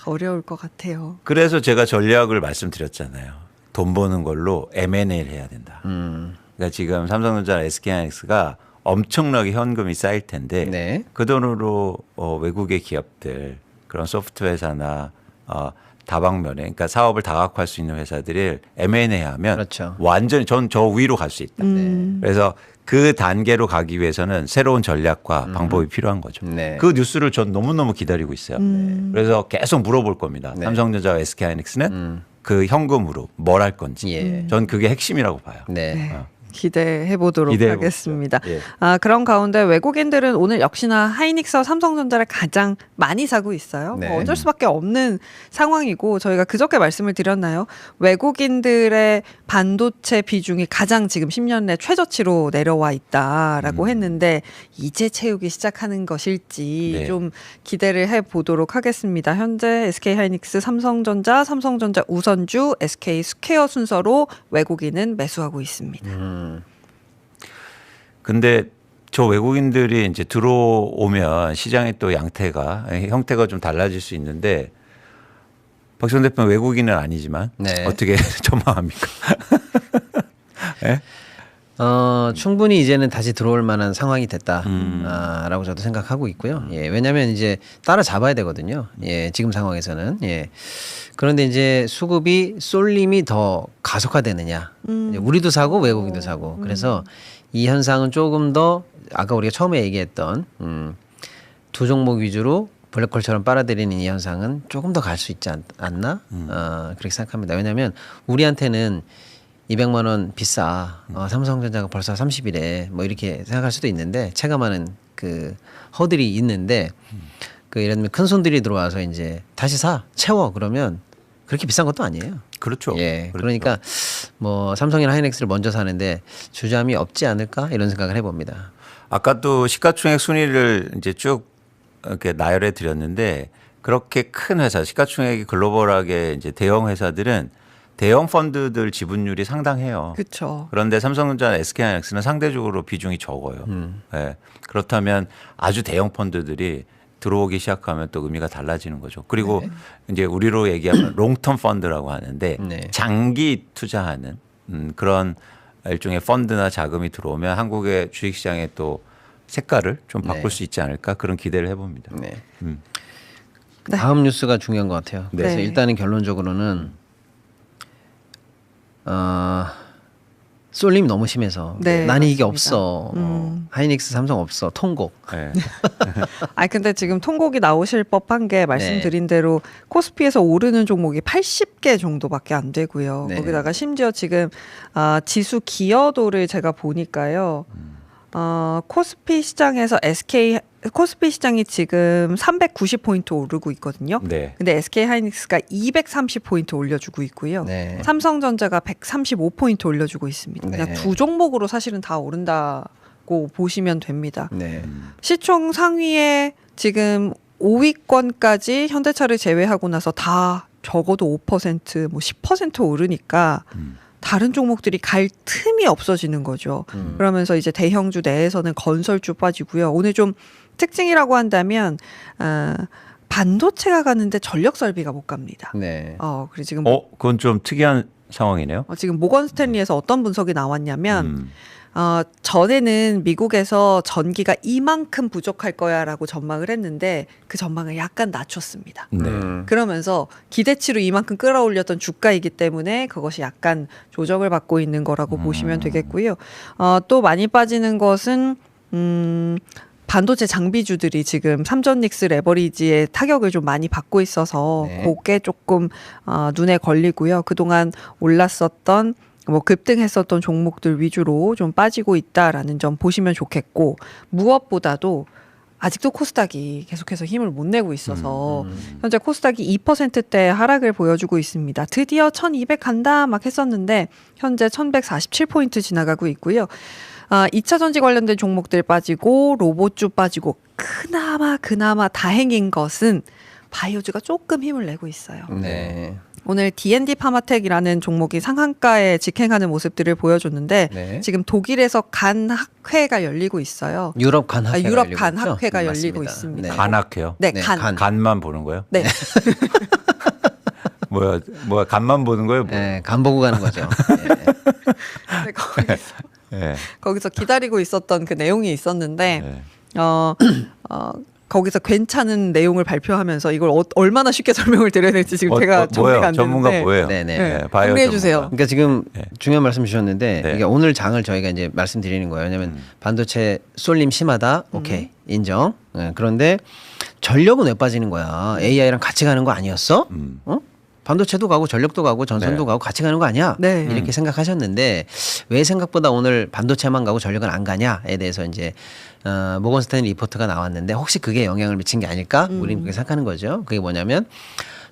Speaker 4: 어려울 것 같아요.
Speaker 2: 그래서 제가 전략을 말씀드렸잖아요. 돈 버는 걸로 M&A를 해야 된다. 그러니까 지금 삼성전자, SK하이닉스가 엄청나게 현금이 쌓일 텐데
Speaker 6: 네.
Speaker 2: 그 돈으로 외국의 기업들 그런 소프트 회사나 다방면에 그러니까 사업을 다각화할 수 있는 회사들을 M&A 하면
Speaker 6: 그렇죠.
Speaker 2: 완전히 전 저 위로 갈 수 있다. 그래서 그 단계로 가기 위해서는 새로운 전략과 방법이 필요한 거죠.
Speaker 6: 네.
Speaker 2: 그 뉴스를 전 너무너무 기다리고 있어요. 그래서 계속 물어볼 겁니다.
Speaker 6: 네.
Speaker 2: 삼성전자와 SK하이닉스는 그 현금으로 뭘 할 건지.
Speaker 6: 예.
Speaker 2: 전 그게 핵심이라고 봐요.
Speaker 6: 네.
Speaker 4: 기대해 보도록
Speaker 2: 기대해
Speaker 4: 하겠습니다.
Speaker 2: 보시죠. 예.
Speaker 4: 그런 가운데 외국인들은 오늘 역시나 하이닉스와 삼성전자를 가장 많이 사고 있어요.
Speaker 6: 네.
Speaker 4: 뭐 어쩔 수밖에 없는 상황이고 저희가 그저께 말씀을 드렸나요? 외국인들의 반도체 비중이 가장 지금 10년 내 최저치로 내려와 있다라고 했는데 이제 채우기 시작하는 것일지
Speaker 2: 네.
Speaker 4: 좀 기대를 해 보도록 하겠습니다. 현재 SK 하이닉스, 삼성전자, 삼성전자 우선주, SK 스퀘어 순서로 외국인은 매수하고 있습니다.
Speaker 2: 근데 저 외국인들이 이제 들어오면 시장의 또 형태가 좀 달라질 수 있는데 박지원 대표는 외국인은 아니지만
Speaker 6: 네.
Speaker 2: 어떻게 전망합니까? 네?
Speaker 6: 충분히 이제는 다시 들어올 만한 상황이 됐다라고 저도 생각하고 있고요. 예, 왜냐하면 이제 따라잡아야 되거든요. 예, 지금 상황에서는. 예. 그런데 이제 수급이 쏠림이 더 가속화되느냐. 이제 우리도 사고 외국인도 사고. 그래서 이 현상은 조금 더 아까 우리가 처음에 얘기했던 두 종목 위주로 블랙홀처럼 빨아들이는 이 현상은 조금 더 갈 수 있지 않나? 그렇게 생각합니다. 왜냐하면 우리한테는 200만 원 비싸. 삼성전자가 벌써 30이래. 뭐 이렇게 생각할 수도 있는데 체감하는 그 허들이 있는데 그 예를 들면 큰 손들이 들어와서 이제 다시 채워 그러면 그렇게 비싼 것도 아니에요.
Speaker 2: 그렇죠.
Speaker 6: 예.
Speaker 2: 그렇죠.
Speaker 6: 그러니까 뭐 삼성이나 하이닉스를 먼저 사는데 주저함이 없지 않을까 이런 생각을 해봅니다.
Speaker 2: 아까 또 시가총액 순위를 이제 쭉 이렇게 나열해 드렸는데 그렇게 큰 회사, 시가총액이 글로벌하게 이제 대형 회사들은 대형 펀드들 지분율이 상당해요.
Speaker 4: 그렇죠.
Speaker 2: 그런데 삼성전자, SK하이닉스는 상대적으로 비중이 적어요. 예. 그렇다면 아주 대형 펀드들이 들어오기 시작하면 또 의미가 달라지는 거죠. 그리고 이제 우리로 얘기하면 롱텀 펀드라고 하는데
Speaker 6: 네.
Speaker 2: 장기 투자하는 그런 일종의 펀드나 자금이 들어오면 한국의 주식시장의 또 색깔을 좀 바꿀 수 있지 않을까 그런 기대를 해봅니다.
Speaker 6: 네.
Speaker 2: 음.
Speaker 4: 네.
Speaker 6: 다음 뉴스가 중요한 것 같아요.
Speaker 2: 네.
Speaker 6: 그래서 일단은 결론적으로는 쏠림이 너무 심해서
Speaker 4: 네,
Speaker 6: 나는 이게
Speaker 4: 맞습니다.
Speaker 6: 없어. 하이닉스, 삼성 없어. 통곡.
Speaker 2: 네.
Speaker 4: 근데 지금 통곡이 나오실 법한 게 말씀드린 대로 코스피에서 오르는 종목이 80개 정도밖에 안 되고요.
Speaker 6: 네.
Speaker 4: 거기다가 심지어 지금 지수 기여도를 제가 보니까요. 코스피 시장에서 코스피 시장이 지금 390포인트 오르고 있거든요.
Speaker 2: 네.
Speaker 4: 근데 SK 하이닉스가 230포인트 올려주고 있고요.
Speaker 6: 네.
Speaker 4: 삼성전자가 135포인트 올려주고 있습니다.
Speaker 6: 네.
Speaker 4: 그냥 두 종목으로 사실은 다 오른다고 보시면 됩니다.
Speaker 6: 네.
Speaker 4: 시총 상위에 지금 5위권까지 현대차를 제외하고 나서 다 적어도 5%, 뭐 10% 오르니까 다른 종목들이 갈 틈이 없어지는 거죠. 그러면서 이제 대형주 내에서는 건설주 빠지고요. 오늘 좀 특징이라고 한다면 반도체가 가는데 전력 설비가 못 갑니다.
Speaker 6: 네.
Speaker 4: 그리고 지금
Speaker 2: 그건 좀 특이한 상황이네요.
Speaker 4: 지금 모건 스탠리에서 어떤 분석이 나왔냐면 전에는 미국에서 전기가 이만큼 부족할 거야라고 전망을 했는데 그 전망을 약간 낮췄습니다.
Speaker 2: 네.
Speaker 4: 그러면서 기대치로 이만큼 끌어올렸던 주가이기 때문에 그것이 약간 조정을 받고 있는 거라고 보시면 되겠고요. 또 많이 빠지는 것은 반도체 장비주들이 지금 삼전닉스 레버리지의 타격을 좀 많이 받고 있어서
Speaker 6: 네.
Speaker 4: 그게 조금 눈에 걸리고요. 그동안 올랐었던 급등했었던 종목들 위주로 좀 빠지고 있다라는 점 보시면 좋겠고 무엇보다도 아직도 코스닥이 계속해서 힘을 못 내고 있어서 현재 코스닥이 2%대 하락을 보여주고 있습니다. 드디어 1200 간다 막 했었는데 현재 1147포인트 지나가고 있고요. 2차 전지 관련된 종목들 빠지고 로봇주 빠지고 그나마 다행인 것은 바이오주가 조금 힘을 내고 있어요.
Speaker 6: 네.
Speaker 4: 오늘 D&D 파마텍이라는 종목이 상한가에 직행하는 모습들을 보여줬는데
Speaker 6: 네.
Speaker 4: 지금 독일에서 간 학회가 열리고 있어요.
Speaker 6: 유럽 간 학회가
Speaker 4: 유럽
Speaker 6: 열리고
Speaker 4: 간
Speaker 6: 있죠?
Speaker 4: 학회가 열리고
Speaker 6: 맞습니다.
Speaker 4: 있습니다.
Speaker 6: 네.
Speaker 2: 간악해요.
Speaker 4: 네,
Speaker 6: 네,
Speaker 4: 간.
Speaker 2: 간만 보는 거예요?
Speaker 4: 네.
Speaker 2: 뭐야 간만 보는 거예요? 뭐?
Speaker 6: 네, 간 보고 가는 거죠.
Speaker 4: 네,
Speaker 2: 네.
Speaker 4: 거기서 기다리고 있었던 그 내용이 있었는데
Speaker 2: 네.
Speaker 4: 거기서 괜찮은 내용을 발표하면서 이걸 얼마나 쉽게 설명을 드려야 될지 지금 제가 정리가
Speaker 2: 뭐예요?
Speaker 4: 안
Speaker 2: 전문가
Speaker 4: 되는데
Speaker 2: 뭐예요?
Speaker 6: 네네.
Speaker 4: 네,
Speaker 2: 바이오
Speaker 4: 정리해 주세요.
Speaker 2: 전문가.
Speaker 6: 그러니까 지금
Speaker 2: 네.
Speaker 6: 중요한 말씀 주셨는데
Speaker 2: 네.
Speaker 6: 이게 오늘 장을 저희가 이제 말씀드리는 거예요. 왜냐하면 반도체 쏠림 심하다. 오케이 인정. 네, 그런데 전력은 왜 빠지는 거야? AI랑 같이 가는 거 아니었어? 반도체도 가고 전력도 가고 전선도
Speaker 2: 네.
Speaker 6: 가고 같이 가는 거 아니야?
Speaker 4: 네.
Speaker 6: 이렇게 생각하셨는데 왜 생각보다 오늘 반도체만 가고 전력은 안 가냐에 대해서 이제 모건 스탠리 리포트가 나왔는데 혹시 그게 영향을 미친 게 아닐까? 우리는 그렇게 생각하는 거죠. 그게 뭐냐면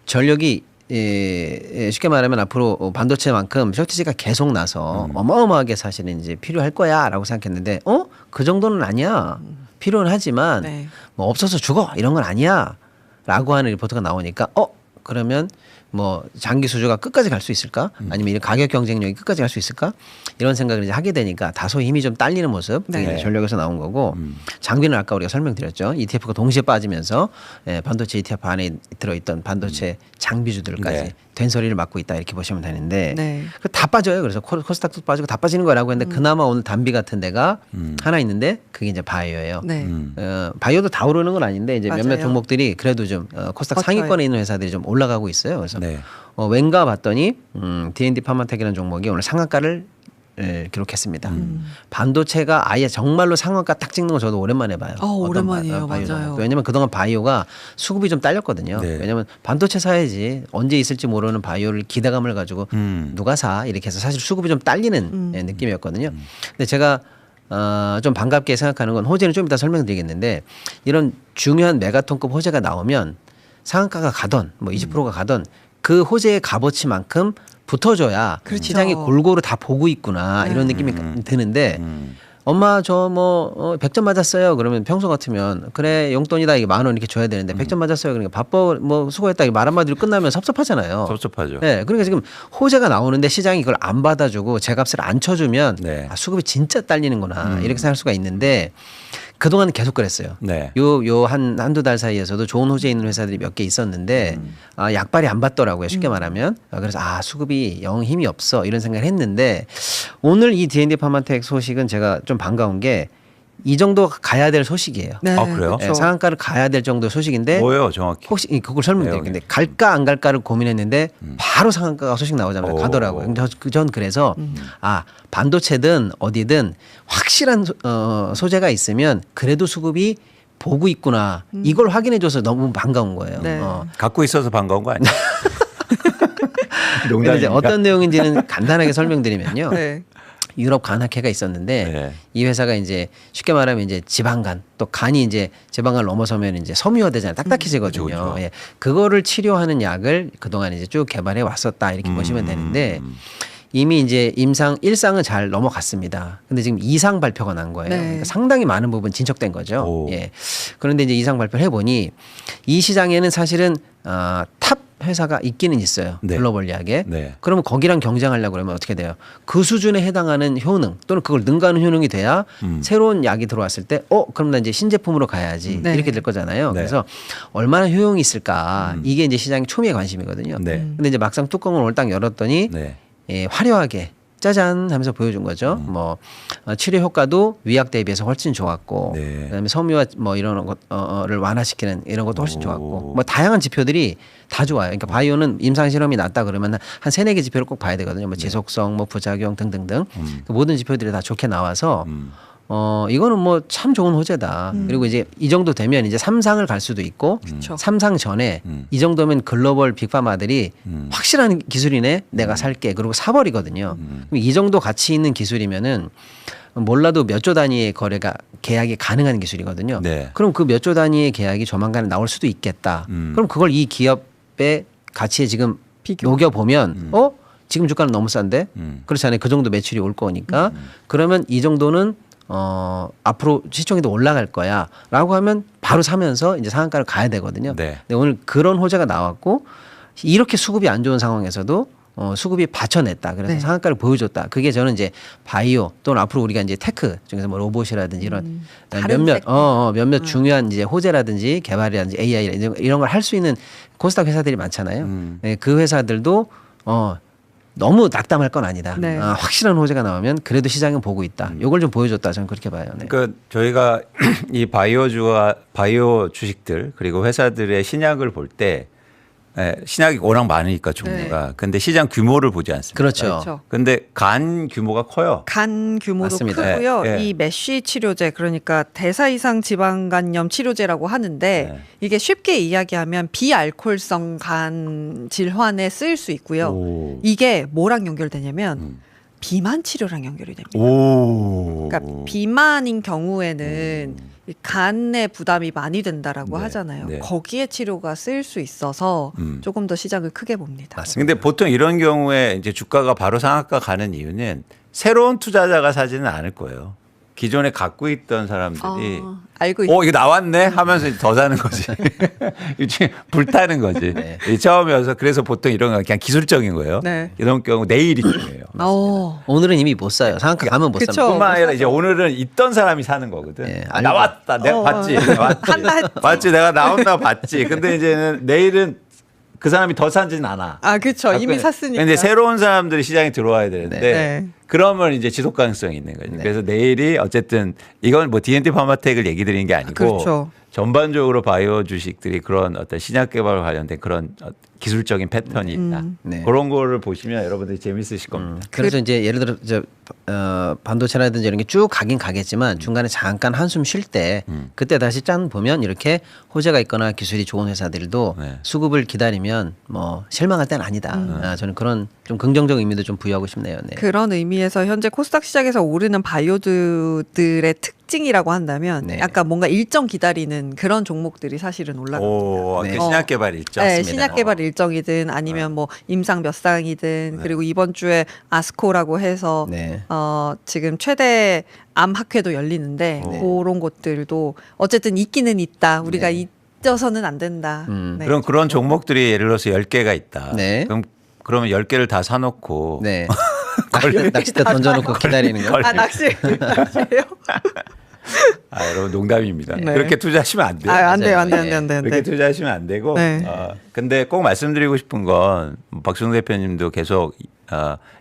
Speaker 6: 전력이 쉽게 말하면 앞으로 반도체만큼 쇼티지가 계속 나서 어마어마하게 사실은 이제 필요할 거야라고 생각했는데 그 정도는 아니야. 필요는 하지만
Speaker 4: 네.
Speaker 6: 뭐 없어서 죽어 이런 건 아니야라고 하는 리포트가 나오니까 그러면 뭐 장기 수주가 끝까지 갈 수 있을까? 아니면 이런 가격 경쟁력이 끝까지 갈 수 있을까? 이런 생각을 이제 하게 되니까 다소 힘이 좀 딸리는 모습 그게
Speaker 4: 네.
Speaker 6: 이제 전력에서 나온 거고 장비는 아까 우리가 설명드렸죠. ETF가 동시에 빠지면서 반도체 ETF 안에 들어있던 반도체 장비주들까지
Speaker 2: 네.
Speaker 6: 된소리를 맡고 있다 이렇게 보시면 되는데
Speaker 4: 네.
Speaker 6: 다 빠져요. 그래서 코스닥도 빠지고 다 빠지는 거라고 했는데 그나마 오늘 단비 같은 데가 하나 있는데 그게 이제 바이오예요.
Speaker 4: 네.
Speaker 6: 바이오도 다 오르는 건 아닌데 이제 몇몇
Speaker 4: 맞아요.
Speaker 6: 종목들이 그래도 좀 코스닥
Speaker 4: 버텨요.
Speaker 6: 상위권에 있는 회사들이 좀 올라가고 있어요. 그래서
Speaker 2: 네.
Speaker 6: 왠가 봤더니 D&D 파마텍이라는 종목이 오늘 상한가를 기록했습니다. 반도체가 아예 정말로 상한가 딱 찍는 거 저도 오랜만에 봐요. 어떤
Speaker 4: 오랜만이에요.
Speaker 6: 바이오
Speaker 4: 맞아요.
Speaker 6: 종목. 왜냐면 그동안 바이오가 수급이 좀 딸렸거든요.
Speaker 2: 네.
Speaker 6: 왜냐면 반도체 사야지 언제 있을지 모르는 바이오를 기대감을 가지고 누가 사 이렇게 해서 사실 수급이 좀 딸리는 느낌이었거든요. 근데 제가 좀 반갑게 생각하는 건 호재는 좀 이따 설명드리겠는데 이런 중요한 메가톤급 호재가 나오면 상한가가 가던 뭐 20%가 가던 그 호재의 값어치만큼 붙어줘야
Speaker 4: 그렇죠.
Speaker 6: 시장이 골고루 다 보고 있구나 이런 느낌이 드는데 엄마 저 뭐 100점 맞았어요. 그러면 평소 같으면 그래 용돈이다 이게 10,000원 이렇게 줘야 되는데 100점 맞았어요. 그러니까 바빠 뭐 수고했다 이 말 한마디로 끝나면 섭섭하잖아요.
Speaker 2: 섭섭하죠.
Speaker 6: 네, 그러니까 지금 호재가 나오는데 시장이 이걸 안 받아주고 제값을 안 쳐주면
Speaker 2: 네.
Speaker 6: 수급이 진짜 딸리는구나 이렇게 생각할 수가 있는데 그동안은 계속 그랬어요.
Speaker 2: 네.
Speaker 6: 요 한두 달 사이에서도 좋은 호재 있는 회사들이 몇 개 있었는데 약발이 안 받더라고요. 쉽게 말하면. 그래서 수급이 영 힘이 없어 이런 생각을 했는데 오늘 이 D&D 파마텍 소식은 제가 좀 반가운 게 이 정도 가야 될 소식이에요.
Speaker 4: 네.
Speaker 2: 아, 그래요?
Speaker 6: 네, 상한가를 가야 될 정도 소식인데
Speaker 2: 뭐예요, 정확히?
Speaker 6: 혹시 그걸 설명드릴게요.
Speaker 2: 내용이.
Speaker 6: 근데 갈까 안 갈까를 고민했는데 바로 상한가가 소식 나오자마자
Speaker 2: 오.
Speaker 6: 가더라고요. 전 그래서 반도체든 어디든 확실한 소재가 있으면 그래도 수급이 보고 있구나. 이걸 확인해줘서 너무 반가운 거예요.
Speaker 4: 네.
Speaker 2: 갖고 있어서 반가운 거 아니에요?
Speaker 6: 근데 이제 어떤 내용인지는 간단하게 설명드리면요.
Speaker 4: 네.
Speaker 6: 유럽 간학회가 있었는데
Speaker 2: 네.
Speaker 6: 이 회사가 이제 쉽게 말하면 이제 지방간 또 간이 이제 지방간을 넘어서면 이제 섬유화되잖아요. 딱딱해지거든요.
Speaker 2: 그렇죠.
Speaker 6: 예. 그거를 치료하는 약을 그동안 이제 쭉 개발해 왔었다 이렇게 보시면 되는데 이미 이제 임상 1상은 잘 넘어갔습니다. 근데 지금 2상 발표가 난 거예요.
Speaker 4: 네.
Speaker 6: 그러니까 상당히 많은 부분 진척된 거죠.
Speaker 2: 오.
Speaker 6: 예. 그런데 이제 2상 발표를 해보니 이 시장에는 사실은 탑 회사가 있기는 있어요.
Speaker 2: 네.
Speaker 6: 글로벌 약에.
Speaker 2: 네.
Speaker 6: 그러면 거기랑 경쟁하려고 그러면 어떻게 돼요? 그 수준에 해당하는 효능 또는 그걸 능가하는 효능이 돼야 새로운 약이 들어왔을 때 그럼 나 이제 신제품으로 가야지
Speaker 4: 네.
Speaker 6: 이렇게 될 거잖아요.
Speaker 2: 네.
Speaker 6: 그래서 얼마나 효용이 있을까 이게 이제 시장의 초미의 관심이거든요.
Speaker 2: 네.
Speaker 6: 근데 이제 막상 뚜껑을 오늘 딱 열었더니
Speaker 2: 네.
Speaker 6: 화려하게 짜잔 하면서 보여준 거죠. 뭐 치료 효과도 위약 대비해서 훨씬 좋았고,
Speaker 2: 네.
Speaker 6: 그다음에 섬유화 뭐 이런 것을 완화시키는 이런 것도 훨씬
Speaker 2: 오.
Speaker 6: 좋았고, 뭐 다양한 지표들이 다 좋아요. 그러니까 바이오는 임상 실험이 났다 그러면 한 3-4개 지표를 꼭 봐야 되거든요. 뭐 지속성, 뭐 부작용 등등등 그 모든 지표들이 다 좋게 나와서. 이거는 뭐 참 좋은 호재다. 그리고 이제 이 정도 되면 이제 3상을 갈 수도 있고
Speaker 4: 그쵸.
Speaker 6: 3상 전에 이 정도면 글로벌 빅파마들이 확실한 기술이네 내가 살게 그리고 사버리거든요. 그럼 이 정도 가치 있는 기술이면은 몰라도 몇 조 단위의 거래가 계약이 가능한 기술이거든요.
Speaker 2: 네.
Speaker 6: 그럼 그 몇 조 단위의 계약이 조만간에 나올 수도 있겠다. 그럼 그걸 이 기업의 가치에 지금 녹여 보면 지금 주가는 너무 싼데 그렇잖아요. 그 정도 매출이 올 거니까 그러면 이 정도는 앞으로 시총이 더 올라갈 거야 라고 하면 바로 사면서 이제 상한가를 가야 되거든요.
Speaker 2: 네.
Speaker 6: 근데 오늘 그런 호재가 나왔고 이렇게 수급이 안 좋은 상황에서도 수급이 받쳐냈다. 그래서
Speaker 4: 네.
Speaker 6: 상한가를 보여줬다. 그게 저는 이제 바이오 또는 앞으로 우리가 이제 테크 중에서 뭐 로봇이라든지 이런
Speaker 4: 다른
Speaker 6: 몇몇 중요한 이제 호재라든지 개발이라든지 AI 이런 걸 할 수 있는 코스닥 회사들이 많잖아요. 네, 그 회사들도 너무 낙담할 건 아니다.
Speaker 4: 네.
Speaker 6: 확실한 호재가 나오면 그래도 시장은 보고 있다. 이걸 좀 보여줬다. 저는 그렇게 봐요. 네.
Speaker 2: 그러니까 저희가 이 바이오 주식들 그리고 회사들의 신약을 볼 때 신약이 워낙 많으니까 종류가. 근데 시장 규모를 보지 않습니다.
Speaker 6: 그렇죠.
Speaker 4: 그렇죠.
Speaker 2: 근데 간 규모가 커요.
Speaker 4: 간 규모도
Speaker 6: 맞습니다.
Speaker 4: 크고요.
Speaker 2: 예, 예.
Speaker 4: 이 메쉬 치료제 그러니까 대사 이상 지방간염 치료제라고 하는데
Speaker 2: 네.
Speaker 4: 이게 쉽게 이야기하면 비알코올성 간 질환에 쓰일 수 있고요.
Speaker 2: 오.
Speaker 4: 이게 뭐랑 연결되냐면 비만 치료랑 연결이 됩니다.
Speaker 2: 오.
Speaker 4: 그러니까 비만인 경우에는 이 간의 부담이 많이 된다라고
Speaker 2: 네,
Speaker 4: 하잖아요.
Speaker 2: 네.
Speaker 4: 거기에 치료가 쓰일 수 있어서 조금 더 시장을 크게 봅니다.
Speaker 6: 맞습니다.
Speaker 2: 근데 보통 이런 경우에 이제 주가가 바로 상한가 가는 이유는 새로운 투자자가 사지는 않을 거예요. 기존에 갖고 있던 사람들이
Speaker 4: 알고 있어요.
Speaker 2: 이거 나왔네 하면서 더 사는 거지. 이제 불타는 거지.
Speaker 6: 네.
Speaker 2: 이 처음이어서 그래서 보통 이런 건 그냥 기술적인 거예요.
Speaker 4: 네.
Speaker 2: 이런 경우 내일이 중요해요.
Speaker 6: 오늘은 이미 못 사요. 상한가 가면 못
Speaker 4: 그쵸.
Speaker 6: 삽니다.
Speaker 2: 뿐만 아니라 이제 오늘은 있던 사람이 사는 거거든.
Speaker 6: 네,
Speaker 2: 아, 나왔다. 내가 봤지.
Speaker 4: 한다 했지.
Speaker 2: 봤지. 내가 나온다 봤지. 근데 이제는 내일은 그 사람이 더 산지는 않아.
Speaker 4: 아, 그렇죠. 이미 샀으니까.
Speaker 2: 근데 새로운 사람들이 시장에 들어와야 되는데
Speaker 4: 네.
Speaker 2: 그러면 이제 지속 가능성이 있는 거죠. 그래서 내일이 어쨌든 이건 뭐 D&D 파마텍을 얘기 드리는 게 아니고
Speaker 4: 그렇죠.
Speaker 2: 전반적으로 바이오 주식들이 그런 어떤 신약 개발 관련된 그런 기술적인 패턴이 있다.
Speaker 6: 네.
Speaker 2: 그런 거를 보시면 여러분들이 재밌으실 겁니다.
Speaker 6: 그래서 이제 예를 들어 반도체라든지 이런 게 쭉 가긴 가겠지만 중간에 잠깐 한숨 쉴 때 그때 다시 짠 보면 이렇게 호재가 있거나 기술이 좋은 회사들도
Speaker 2: 네.
Speaker 6: 수급을 기다리면 뭐 실망할 때는 아니다. 저는 그런 좀 긍정적 의미도 좀 부여하고 싶네요. 네.
Speaker 4: 그런 의미에서 현재 코스닥 시장에서 오르는 바이오들의 특징이라고 한다면
Speaker 6: 네.
Speaker 4: 약간 뭔가 일정 기다리는 그런 종목들이 사실은 올라갑니다.
Speaker 2: 오,
Speaker 6: 네.
Speaker 2: 그 신약 개발 일정.
Speaker 4: 네, 신약 개발 일정이든 아니면 뭐 임상 몇 상이든 그리고 이번 주에 아스코라고 해서
Speaker 6: 네.
Speaker 4: 지금 최대 암 학회도 열리는데 그런 것들도 어쨌든 있기는 있다. 우리가 잊어서는 안 된다. 네.
Speaker 2: 그럼 그런 종목들이 예를 들어서 10개가 있다.
Speaker 6: 네.
Speaker 2: 그러면 10개를 다 사놓고
Speaker 6: 네. 낚싯대 던져놓고 기다리는 거.
Speaker 4: 아 낚시예요?
Speaker 2: 아, 여러분 농담입니다.
Speaker 4: 네.
Speaker 2: 그렇게 투자하시면 안 돼요.
Speaker 4: 안 돼요, 안 돼요, 안
Speaker 6: 네.
Speaker 4: 돼요, 안 돼요. 안
Speaker 2: 그렇게
Speaker 4: 돼요.
Speaker 2: 투자하시면 안 되고.
Speaker 4: 네.
Speaker 2: 근데 꼭 말씀드리고 싶은 건 박승우 대표님도 계속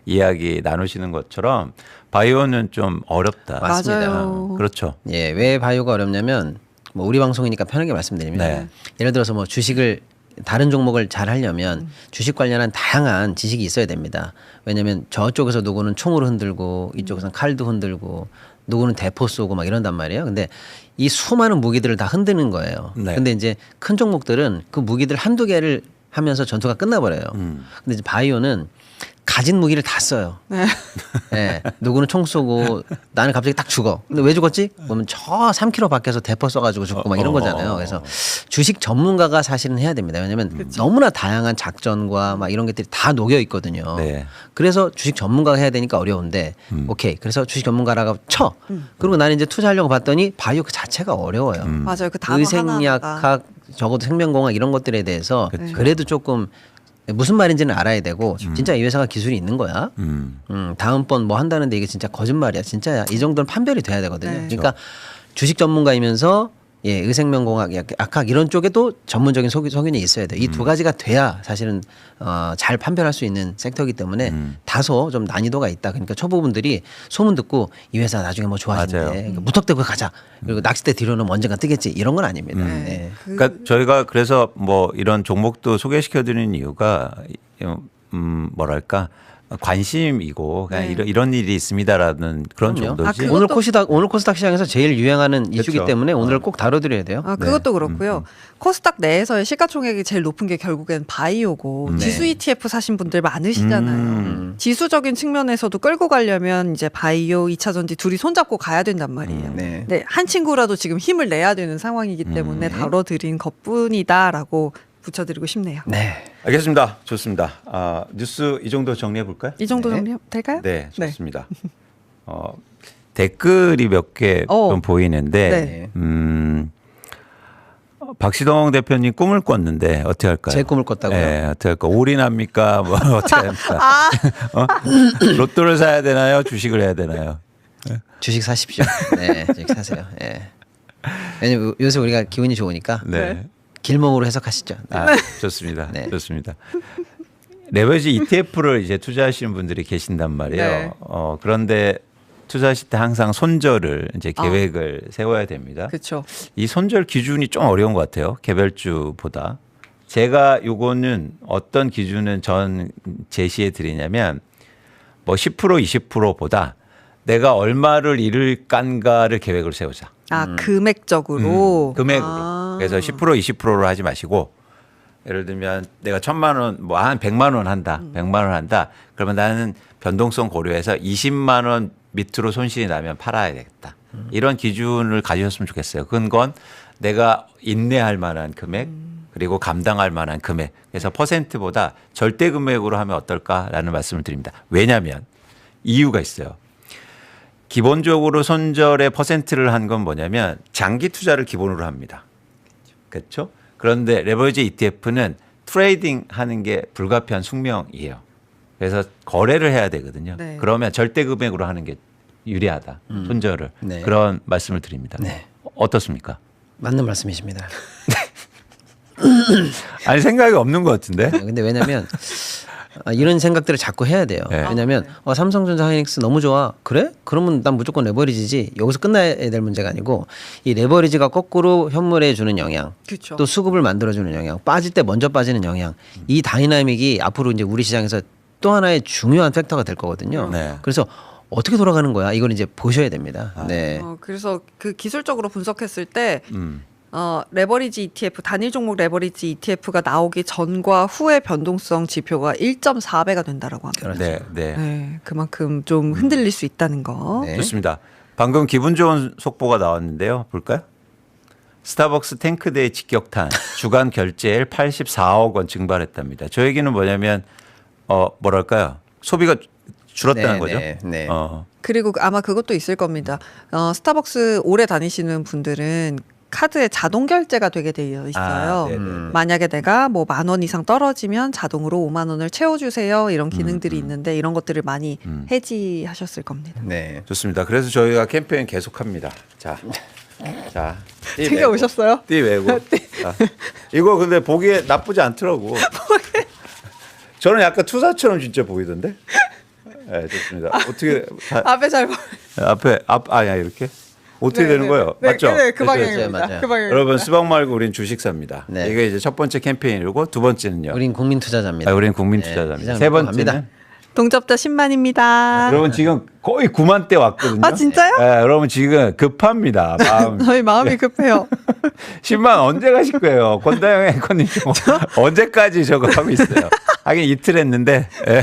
Speaker 2: 이야기 나누시는 것처럼 바이오는 좀 어렵다.
Speaker 6: 맞습니다.
Speaker 4: 맞아요.
Speaker 2: 그렇죠.
Speaker 6: 예, 왜 바이오가 어렵냐면 뭐 우리 방송이니까 편하게 말씀드리면
Speaker 2: 네.
Speaker 6: 예를 들어서 뭐 주식을 다른 종목을 잘 하려면 주식 관련한 다양한 지식이 있어야 됩니다. 왜냐하면 저쪽에서 누구는 총으로 흔들고 이쪽에서는 칼도 흔들고 누구는 대포 쏘고 막 이런단 말이에요. 근데 이 수많은 무기들을 다 흔드는 거예요.
Speaker 2: 네.
Speaker 6: 근데 이제 큰 종목들은 그 무기들 한두 개를 하면서 전투가 끝나버려요. 근데 이제 바이오는 가진 무기를 다 써요.
Speaker 4: 네.
Speaker 6: 예, 누구는 총 쏘고 나는 갑자기 딱 죽어. 근데 왜 죽었지? 그러면 저 3km 밖에서 대포 쏴가지고 죽고 막 이런 거잖아요. 그래서 주식 전문가가 사실은 해야 됩니다. 왜냐하면 너무나 다양한 작전과 막 이런 것들이 다 녹여 있거든요.
Speaker 2: 네.
Speaker 6: 그래서 주식 전문가가 해야 되니까 어려운데 오케이. 그래서 주식 전문가라고 쳐. 그리고 나는 이제 투자하려고 봤더니 바이오 그 자체가 어려워요.
Speaker 4: 맞아요. 그 단어 하나가
Speaker 6: 의생약학 적어도 생명공학 이런 것들에 대해서 그래도 조금 무슨 말인지는 알아야 되고 진짜 이 회사가 기술이 있는 거야. 다음번 뭐 한다는데 이게 진짜 거짓말이야. 진짜야. 이 정도는 판별이 돼야 되거든요.
Speaker 4: 네.
Speaker 6: 그러니까 주식 전문가이면서 예, 의생명공학, 약학 이런 쪽에도 전문적인 소견이 있어야 돼요. 이 두 가지가 돼야 사실은 잘 판별할 수 있는 섹터이기 때문에 다소 좀 난이도가 있다. 그러니까 초보분들이 소문 듣고 이 회사 나중에 뭐 좋아지는데
Speaker 2: 맞아요.
Speaker 6: 그러니까 무턱대고 가자. 그리고 낚싯대 뒤로는 언젠가 뜨겠지. 이런 건 아닙니다. 네.
Speaker 2: 그러니까 저희가 그래서 뭐 이런 종목도 소개시켜 드리는 이유가 뭐랄까 관심이고 그냥
Speaker 4: 네.
Speaker 2: 이런 일이 있습니다라는 그런
Speaker 6: 그럼요.
Speaker 2: 정도지.
Speaker 4: 그거-
Speaker 6: 오늘 코스닥 시장에서 제일 유행하는 이슈기
Speaker 2: 그렇죠.
Speaker 6: 때문에 오늘 꼭 다뤄드려야 돼요.
Speaker 4: 그것도 그렇고요. 코스닥 내에서의 시가총액이 제일 높은 게 결국엔 바이오고 지수 ETF 사신 분들 많으시잖아요. 지수적인 측면에서도 끌고 가려면 이제 바이오, 2차전지 둘이 손잡고 가야 된단 말이에요.
Speaker 6: 네.
Speaker 4: 네, 한 친구라도 지금 힘을 내야 되는 상황이기 때문에 다뤄드린 것뿐이다라고 붙여드리고 싶네요.
Speaker 6: 네.
Speaker 2: 알겠습니다. 좋습니다. 뉴스 이 정도 정리해 볼까요?
Speaker 4: 이 정도
Speaker 6: 네.
Speaker 4: 정리 될까요?
Speaker 2: 네, 좋습니다. 댓글이 몇 개
Speaker 4: 어.
Speaker 2: 좀 보이는데 박시동 대표님 꿈을 꿨는데 어떻게 할까요?
Speaker 6: 제 꿈을 꿨다고요?
Speaker 2: 네, 어떻게 할까? 올인합니까? 뭐 어떻게 합니까? 로또를 사야 되나요? 주식을 해야 되나요?
Speaker 6: 주식 사십시오. 네, 주식 사세요. 네. 왜냐면 요새 우리가 기운이 좋으니까
Speaker 2: 네.
Speaker 6: 길몽으로 해석하시죠. 네.
Speaker 2: 좋습니다.
Speaker 6: 네.
Speaker 2: 좋습니다. 레버리지 ETF를 이제 투자하시는 분들이 계신단 말이에요.
Speaker 4: 네.
Speaker 2: 그런데 투자하실 때 항상 손절을 이제 계획을 세워야 됩니다.
Speaker 4: 그렇죠.
Speaker 2: 이 손절 기준이 좀 어려운 것 같아요. 개별주보다.
Speaker 5: 제가 요거는 어떤 기준은 전 제시해 드리냐면 뭐 10% 20%보다 내가 얼마를 잃을까를 계획을 세우자.
Speaker 4: 금액적으로.
Speaker 5: 금액으로. 그래서 10% 20%로 하지 마시고 예를 들면 내가 1,000만 원 뭐 한 100만 원 한다. 100만 원 한다. 그러면 나는 변동성 고려해서 20만 원 밑으로 손실이 나면 팔아야 되겠다. 이런 기준을 가지셨으면 좋겠어요. 그건 내가 인내할 만한 금액 그리고 감당할 만한 금액. 그래서 퍼센트보다 절대 금액으로 하면 어떨까라는 말씀을 드립니다. 왜냐하면 이유가 있어요. 기본적으로 손절의 퍼센트를 한 건 뭐냐면 장기 투자를 기본으로 합니다. 그렇죠? 그런데 레버리지 ETF는 트레이딩 하는 게 불가피한 숙명이에요. 그래서 거래를 해야 되거든요.
Speaker 4: 네.
Speaker 5: 그러면 절대 금액으로 하는 게 유리하다. 손절을.
Speaker 6: 네.
Speaker 5: 그런 말씀을 드립니다.
Speaker 6: 네.
Speaker 5: 어떻습니까?
Speaker 6: 맞는 말씀이십니다.
Speaker 5: 아니 생각이 없는 것 같은데.
Speaker 6: 근데 왜냐면 이런 생각들을 자꾸 해야 돼요.
Speaker 5: 네.
Speaker 6: 왜냐면 삼성전자 하이닉스 너무 좋아. 그래? 그러면 난 무조건 레버리지지. 여기서 끝나야 될 문제가 아니고 이 레버리지가 거꾸로 현물에 주는 영향,
Speaker 4: 그렇죠.
Speaker 6: 또 수급을 만들어주는 영향, 빠질 때 먼저 빠지는 영향, 이 다이나믹이 앞으로 이제 우리 시장에서 또 하나의 중요한 팩터가 될 거거든요.
Speaker 5: 네.
Speaker 6: 그래서 어떻게 돌아가는 거야? 이걸 이제 보셔야 됩니다. 네.
Speaker 4: 그래서 그 기술적으로 분석했을 때
Speaker 5: 음.
Speaker 4: 레버리지 ETF 단일 종목 레버리지 ETF가 나오기 전과 후의 변동성 지표가 1.4배가 된다라고 합니다.
Speaker 5: 네, 네.
Speaker 4: 네, 그만큼 좀 흔들릴 수 있다는 거.
Speaker 6: 네.
Speaker 5: 좋습니다. 방금 기분 좋은 속보가 나왔는데요. 볼까요? 스타벅스 탱크대의 직격탄 주간 결제액 84억 원 증발했답니다. 저 얘기는 뭐냐면 뭐랄까요? 소비가 줄었다는
Speaker 6: 네,
Speaker 5: 거죠.
Speaker 6: 네, 네.
Speaker 4: 그리고 아마 그것도 있을 겁니다. 스타벅스 오래 다니시는 분들은 카드에 자동 결제가 되게 되어 있어요.
Speaker 5: 네네.
Speaker 4: 만약에 내가 뭐 10,000원 이상 떨어지면 자동으로 5만 원을 채워주세요. 이런 기능들이 있는데 이런 것들을 많이 해지하셨을 겁니다.
Speaker 6: 네.
Speaker 5: 좋습니다. 그래서 저희가 캠페인 계속합니다. 자, 띠
Speaker 4: 챙겨
Speaker 5: 메고.
Speaker 4: 오셨어요?
Speaker 5: 띠 메고. 자, 이거 근데 보기에 나쁘지 않더라고. 저는 약간 투사처럼 진짜 보이던데. 네, 좋습니다. 어떻게
Speaker 4: 앞에 잘 봐.
Speaker 5: 아니야 이렇게 어떻게 되는 거예요?
Speaker 4: 네,
Speaker 5: 맞죠?
Speaker 4: 네, 그
Speaker 6: 그렇죠,
Speaker 4: 방향입니다.
Speaker 6: 맞아요.
Speaker 4: 그 방향.
Speaker 5: 여러분 수박 말고 우린 주식 삽니다.
Speaker 6: 네.
Speaker 5: 이게 이제 첫 번째 캠페인이고 두 번째는요.
Speaker 6: 우린 국민 투자자입니다.
Speaker 5: 우린 국민
Speaker 6: 네,
Speaker 5: 투자자입니다.
Speaker 6: 시장을
Speaker 5: 세
Speaker 6: 믿고
Speaker 5: 번째는
Speaker 6: 갑니다.
Speaker 4: 동접자 10만입니다.
Speaker 5: 여러분 지금 거의 9만 대 왔거든요.
Speaker 4: 아 진짜요?
Speaker 5: 네, 여러분 지금 급합니다. 마음.
Speaker 4: 저희 마음이 급해요.
Speaker 5: 10만 언제 가실 거예요? 권다영 앵커님 언제까지 저거 하고 있어요? 하긴 이틀 했는데 예.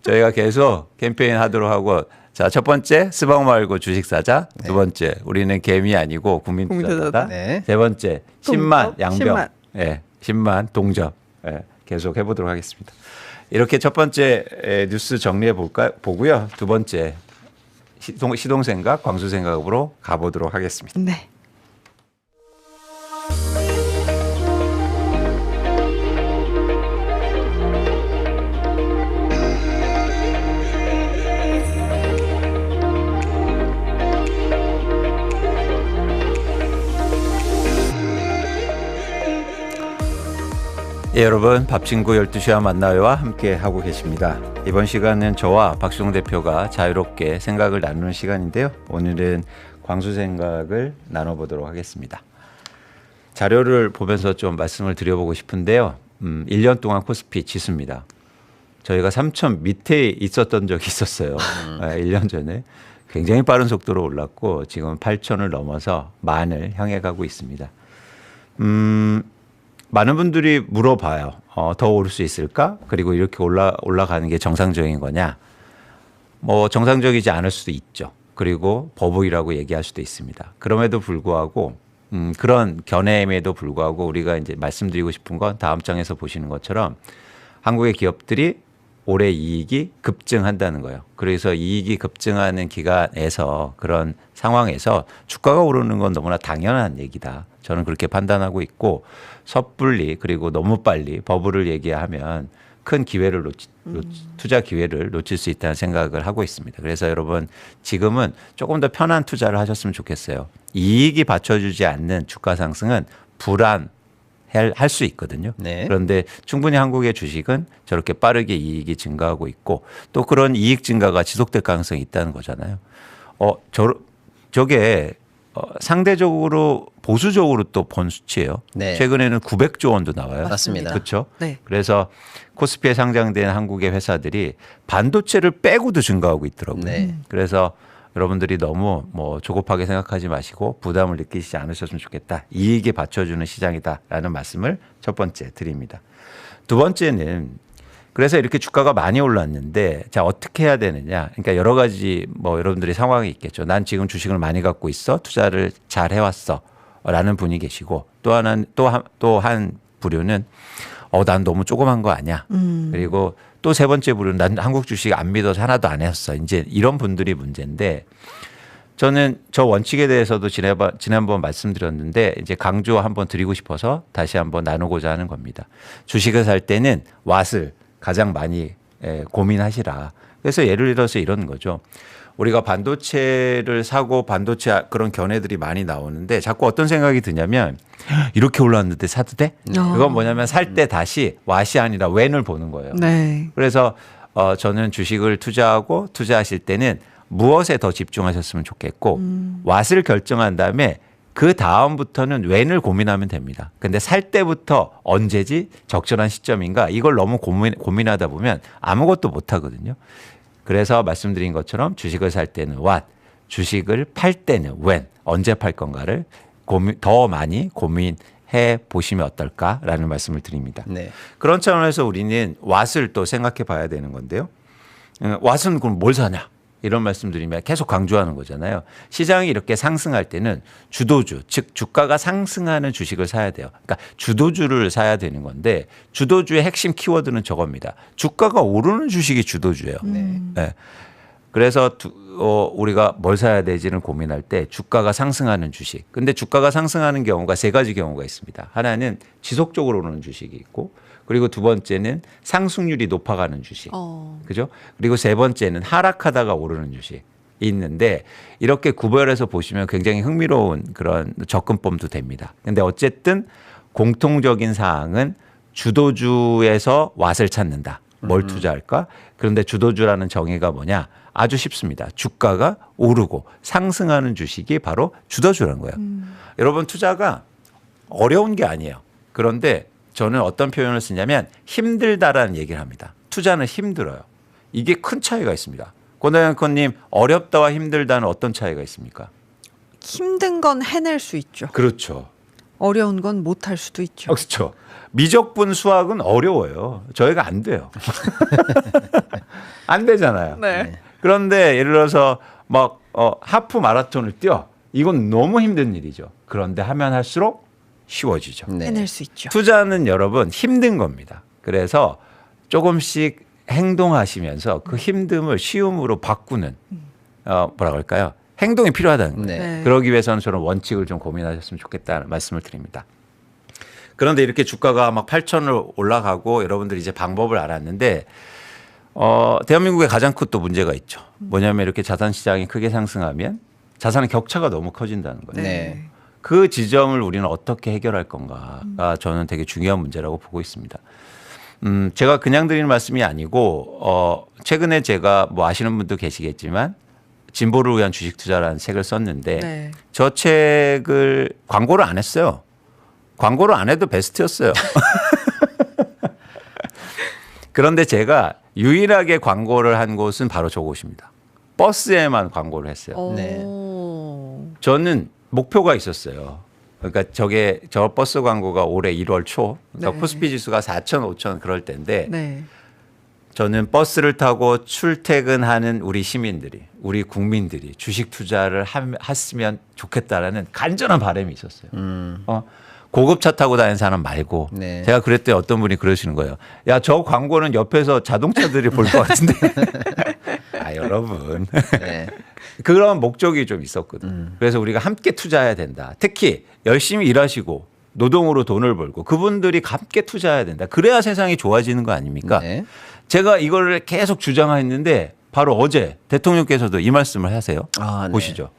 Speaker 5: 저희가 계속 캠페인 하도록 하고 자, 첫 번째 스박 말고 주식 사자. 두 번째 우리는 개미 아니고 국민 투자자다.
Speaker 6: 네.
Speaker 5: 세 번째 10만
Speaker 4: 동접,
Speaker 5: 양병.
Speaker 4: 10만.
Speaker 5: 예. 10만 동접. 예. 계속 해 보도록 하겠습니다. 이렇게 첫 번째 뉴스 정리해 보고요. 두 번째 시동생각, 광수생각으로 가보도록 하겠습니다.
Speaker 4: 네.
Speaker 5: 예, 여러분 밥친구 12시와 만나요와 함께 하고 계십니다. 이번 시간은 저와 박수동 대표가 자유롭게 생각을 나누는 시간인데요. 오늘은 광수 생각을 나눠보도록 하겠습니다. 자료를 보면서 좀 말씀을 드려보고 싶은데요. 1년 동안 코스피 지수입니다. 저희가 3,000 밑에 있었던 적이 있었어요. 1년 전에. 굉장히 빠른 속도로 올랐고 지금 8,000을 넘어서 10,000을 향해 가고 있습니다. 많은 분들이 물어봐요. 더 오를 수 있을까? 그리고 이렇게 올라가는 게 정상적인 거냐? 뭐 정상적이지 않을 수도 있죠. 그리고 버블이라고 얘기할 수도 있습니다. 그럼에도 불구하고 그런 견해임에도 불구하고 우리가 이제 말씀드리고 싶은 건 다음 장에서 보시는 것처럼 한국의 기업들이 올해 이익이 급증한다는 거예요. 그래서 이익이 급증하는 기간에서 그런 상황에서 주가가 오르는 건 너무나 당연한 얘기다. 저는 그렇게 판단하고 있고 섣불리 그리고 너무 빨리 버블을 얘기하면 큰 기회를 투자 기회를 놓칠 수 있다는 생각을 하고 있습니다. 그래서 여러분 지금은 조금 더 편한 투자를 하셨으면 좋겠어요. 이익이 받쳐주지 않는 주가 상승은 불안할 수 있거든요.
Speaker 6: 네.
Speaker 5: 그런데 충분히 한국의 주식은 저렇게 빠르게 이익이 증가하고 있고 또 그런 이익 증가가 지속될 가능성이 있다는 거잖아요. 저게
Speaker 2: 상대적으로 보수적으로 또 본 수치예요.
Speaker 6: 네.
Speaker 2: 최근에는 900조 원도 나와요.
Speaker 6: 맞습니다.
Speaker 2: 그렇죠.
Speaker 4: 네.
Speaker 2: 그래서 코스피에 상장된 한국의 회사들이 반도체를 빼고도 증가하고 있더라고요.
Speaker 6: 네.
Speaker 2: 그래서 여러분들이 너무 뭐 조급하게 생각하지 마시고 부담을 느끼시지 않으셨으면 좋겠다. 이익에 받쳐주는 시장이다라는 말씀을 첫 번째 드립니다. 두 번째는 그래서 이렇게 주가가 많이 올랐는데 자 어떻게 해야 되느냐. 그러니까 여러 가지 뭐 여러분들이 상황이 있겠죠. 난 지금 주식을 많이 갖고 있어. 투자를 잘 해왔어. 라는 분이 계시고 또 한 부류는 난 너무 조그만 거 아니야. 그리고 또 세 번째 부류는 난 한국 주식 안 믿어서 하나도 안 했어. 이제 이런 분들이 문제인데 저는 저 원칙에 대해서도 지난번 말씀드렸는데 이제 강조 한번 드리고 싶어서 다시 한번 나누고자 하는 겁니다. 주식을 살 때는 왓을 가장 많이 고민하시라. 그래서 예를 들어서 이런 거죠. 우리가 반도체를 사고 반도체 그런 견해들이 많이 나오는데 자꾸 어떤 생각이 드냐면 이렇게 올랐는데 사도 돼? 그건 뭐냐면 살 때 다시 왓이 아니라 웬을 보는 거예요.
Speaker 4: 네.
Speaker 2: 그래서 저는 주식을 투자하실 때는 무엇에 더 집중하셨으면 좋겠고 왓을 결정한 다음에 그 다음부터는 웬을 고민하면 됩니다. 근데 살 때부터 언제지 적절한 시점인가 이걸 너무 고민하다 보면 아무것도 못 하거든요. 그래서 말씀드린 것처럼 주식을 살 때는 what, 주식을 팔 때는 when, 언제 팔 건가를 더 많이 고민해 보시면 어떨까라는 말씀을 드립니다.
Speaker 6: 네.
Speaker 2: 그런 차원에서 우리는 what을 또 생각해 봐야 되는 건데요. what은 그럼 뭘 사냐? 이런 말씀드리면 계속 강조하는 거잖아요. 시장이 이렇게 상승할 때는 주도주, 즉 주가가 상승하는 주식을 사야 돼요. 그러니까 주도주를 사야 되는 건데 주도주의 핵심 키워드는 저겁니다. 주가가 오르는 주식이 주도주예요. 네. 그래서 우리가 뭘 사야 되지를 고민할 때 주가가 상승하는 주식. 근데 주가가 상승하는 경우가 세 가지 경우가 있습니다. 하나는 지속적으로 오르는 주식이 있고 그리고 두 번째는 상승률이 높아가는 주식. 그죠? 그리고 세 번째는 하락하다가 오르는 주식이 있는데 이렇게 구별해서 보시면 굉장히 흥미로운 그런 접근법도 됩니다. 근데 어쨌든 공통적인 사항은 주도주에서 왓을 찾는다. 뭘 투자할까? 그런데 주도주라는 정의가 뭐냐? 아주 쉽습니다. 주가가 오르고 상승하는 주식이 바로 주도주라는 거예요. 여러분 투자가 어려운 게 아니에요. 그런데 저는 어떤 표현을 쓰냐면 힘들다라는 얘기를 합니다. 투자는 힘들어요. 이게 큰 차이가 있습니다. 권다영님 어렵다와 힘들다는 어떤 차이가 있습니까?
Speaker 4: 힘든 건 해낼 수 있죠.
Speaker 2: 그렇죠.
Speaker 4: 어려운 건 못할 수도 있죠.
Speaker 2: 그렇죠. 미적분 수학은 어려워요. 저희가 안 돼요. 안 되잖아요.
Speaker 4: 네.
Speaker 2: 그런데 예를 들어서 막 하프 마라톤을 뛰어. 이건 너무 힘든 일이죠. 그런데 하면 할수록 쉬워지죠.
Speaker 6: 네.
Speaker 4: 해낼 수 있죠.
Speaker 2: 투자는 여러분 힘든 겁니다. 그래서 조금씩 행동하시면서 그 힘듦을 쉬움으로 바꾸는 뭐라 그럴까요? 행동이 필요하다는 거예요.
Speaker 6: 네.
Speaker 4: 네.
Speaker 2: 그러기 위해서는 저는 원칙을 좀 고민하셨으면 좋겠다는 말씀을 드립니다. 그런데 이렇게 주가가 막 8천을 올라가고 여러분들이 이제 방법을 알았는데 대한민국에 가장 큰 또 문제가 있죠. 뭐냐면 이렇게 자산 시장이 크게 상승하면 자산의 격차가 너무 커진다는 거예요.
Speaker 6: 네.
Speaker 2: 그 지점을 우리는 어떻게 해결할 건가가 저는 되게 중요한 문제라고 보고 있습니다. 제가 그냥 드리는 말씀이 아니고 최근에 제가 뭐 아시는 분도 계시겠지만 진보를 위한 주식 투자라는 책을 썼는데
Speaker 4: 네.
Speaker 2: 저 책을 광고를 안 했어요. 광고를 안 해도 베스트였어요. 그런데 제가 유일하게 광고를 한 곳은 바로 저곳입니다. 버스에만 광고를 했어요.
Speaker 6: 네.
Speaker 2: 저는 목표가 있었어요. 그러니까 저 버스 광고가 올해 1월 초, 그러니까
Speaker 4: 네.
Speaker 2: 코스피 지수가 4천, 5천 그럴 때인데
Speaker 4: 네.
Speaker 2: 저는 버스를 타고 출퇴근하는 우리 시민들이, 우리 국민들이 주식 투자를 했으면 좋겠다라는 간절한 바람이 있었어요. 고급차 타고 다니는 사람 말고
Speaker 6: 네.
Speaker 2: 제가 그랬더니 어떤 분이 그러시는 거예요. 야, 저 광고는 옆에서 자동차들이 볼 것 같은데. 아, 여러분.
Speaker 6: 네.
Speaker 2: 그런 목적이 좀 있었거든. 그래서 우리가 함께 투자해야 된다. 특히 열심히 일하시고 노동으로 돈을 벌고 그분들이 함께 투자해야 된다. 그래야 세상이 좋아지는 거 아닙니까?
Speaker 6: 네.
Speaker 2: 제가 이걸 계속 주장했는데 바로 어제 대통령께서도 이 말씀을 하세요.
Speaker 6: 아, 네.
Speaker 2: 보시죠.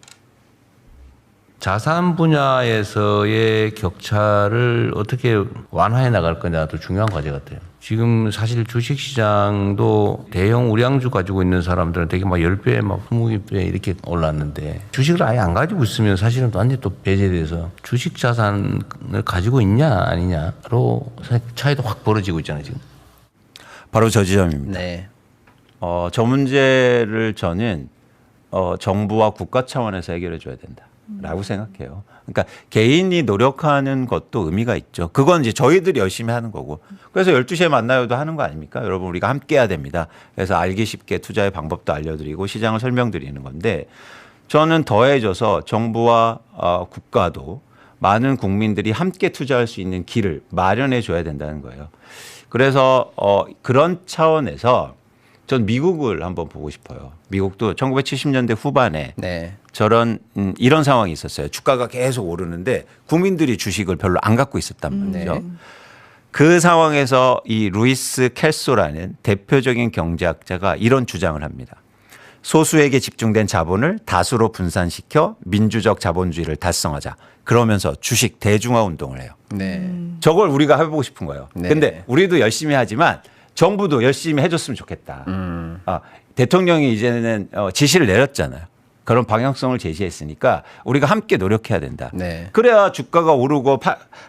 Speaker 7: 자산 분야에서의 격차를 어떻게 완화해 나갈 거냐도 중요한 과제 같아요. 지금 사실 주식시장도 대형 우량주 가지고 있는 사람들은 되게 막 10배, 막 20배 이렇게 올랐는데 주식을 아예 안 가지고 있으면 사실은 완전히 또 배제돼서 주식 자산을 가지고 있냐 아니냐로 차이도 확 벌어지고 있잖아요, 지금.
Speaker 2: 바로 저 지점입니다.
Speaker 6: 네.
Speaker 2: 저 문제를 저는 정부와 국가 차원에서 해결해 줘야 된다라고 생각해요. 그러니까 개인이 노력하는 것도 의미가 있죠. 그건 이제 저희들이 열심히 하는 거고. 그래서 12시에 만나요도 하는 거 아닙니까? 여러분 우리가 함께 해야 됩니다. 그래서 알기 쉽게 투자의 방법도 알려드리고 시장을 설명드리는 건데 저는 더해져서 정부와 국가도 많은 국민들이 함께 투자할 수 있는 길을 마련해 줘야 된다는 거예요. 그래서 그런 차원에서 전 미국을 한번 보고 싶어요. 미국도 1970년대 후반에
Speaker 6: 네.
Speaker 2: 이런 상황이 있었어요. 주가가 계속 오르는데 국민들이 주식을 별로 안 갖고 있었단 말이죠.
Speaker 6: 네.
Speaker 2: 그 상황에서 이 루이스 켈소라는 대표적인 경제학자가 이런 주장을 합니다. 소수에게 집중된 자본을 다수로 분산시켜 민주적 자본주의를 달성하자. 그러면서 주식 대중화 운동을 해요.
Speaker 6: 네.
Speaker 2: 저걸 우리가 해보고 싶은 거예요.
Speaker 6: 네.
Speaker 2: 근데 우리도 열심히 하지만 정부도 열심히 해줬으면 좋겠다. 대통령이 이제는 지시를 내렸잖아요. 그런 방향성을 제시했으니까 우리가 함께 노력해야 된다.
Speaker 6: 네.
Speaker 2: 그래야 주가가 오르고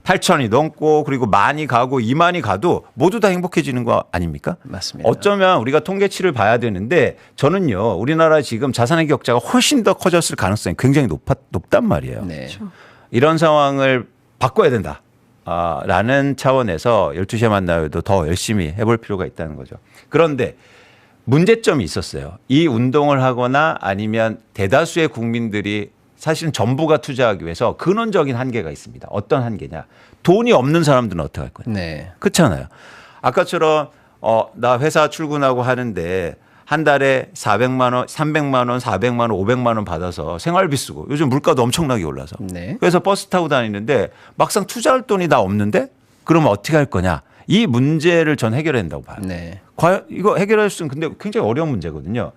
Speaker 2: 8천이 넘고 그리고 만이 가고 2만이 가도 모두 다 행복해지는 거 아닙니까?
Speaker 6: 맞습니다.
Speaker 2: 어쩌면 우리가 통계치를 봐야 되는데 저는요 우리나라 지금 자산의 격차가 훨씬 더 커졌을 가능성이 굉장히 높단 말이에요.
Speaker 6: 네.
Speaker 2: 이런 상황을 바꿔야 된다. 라는 차원에서 12시에 만나요도 더 열심히 해볼 필요가 있다는 거죠. 그런데 문제점이 있었어요. 이 운동을 하거나 아니면 대다수의 국민들이 사실은 정부가 투자하기 위해서 근원적인 한계가 있습니다. 어떤 한계냐. 돈이 없는 사람들은 어떻게 할 거냐.
Speaker 6: 네.
Speaker 2: 그렇잖아요. 아까처럼 나 회사 출근하고 하는데 한 달에 400만 원, 300만 원, 400만 원, 500만 원 받아서 생활비 쓰고 요즘 물가도 엄청나게 올라서
Speaker 6: 네.
Speaker 2: 그래서 버스 타고 다니는데 막상 투자할 돈이 나 없는데 그러면 어떻게 할 거냐. 이 문제를 전 해결해야 된다고 봐요.
Speaker 6: 네.
Speaker 2: 과연 이거 해결할 수 있는 근데 굉장히 어려운 문제거든요.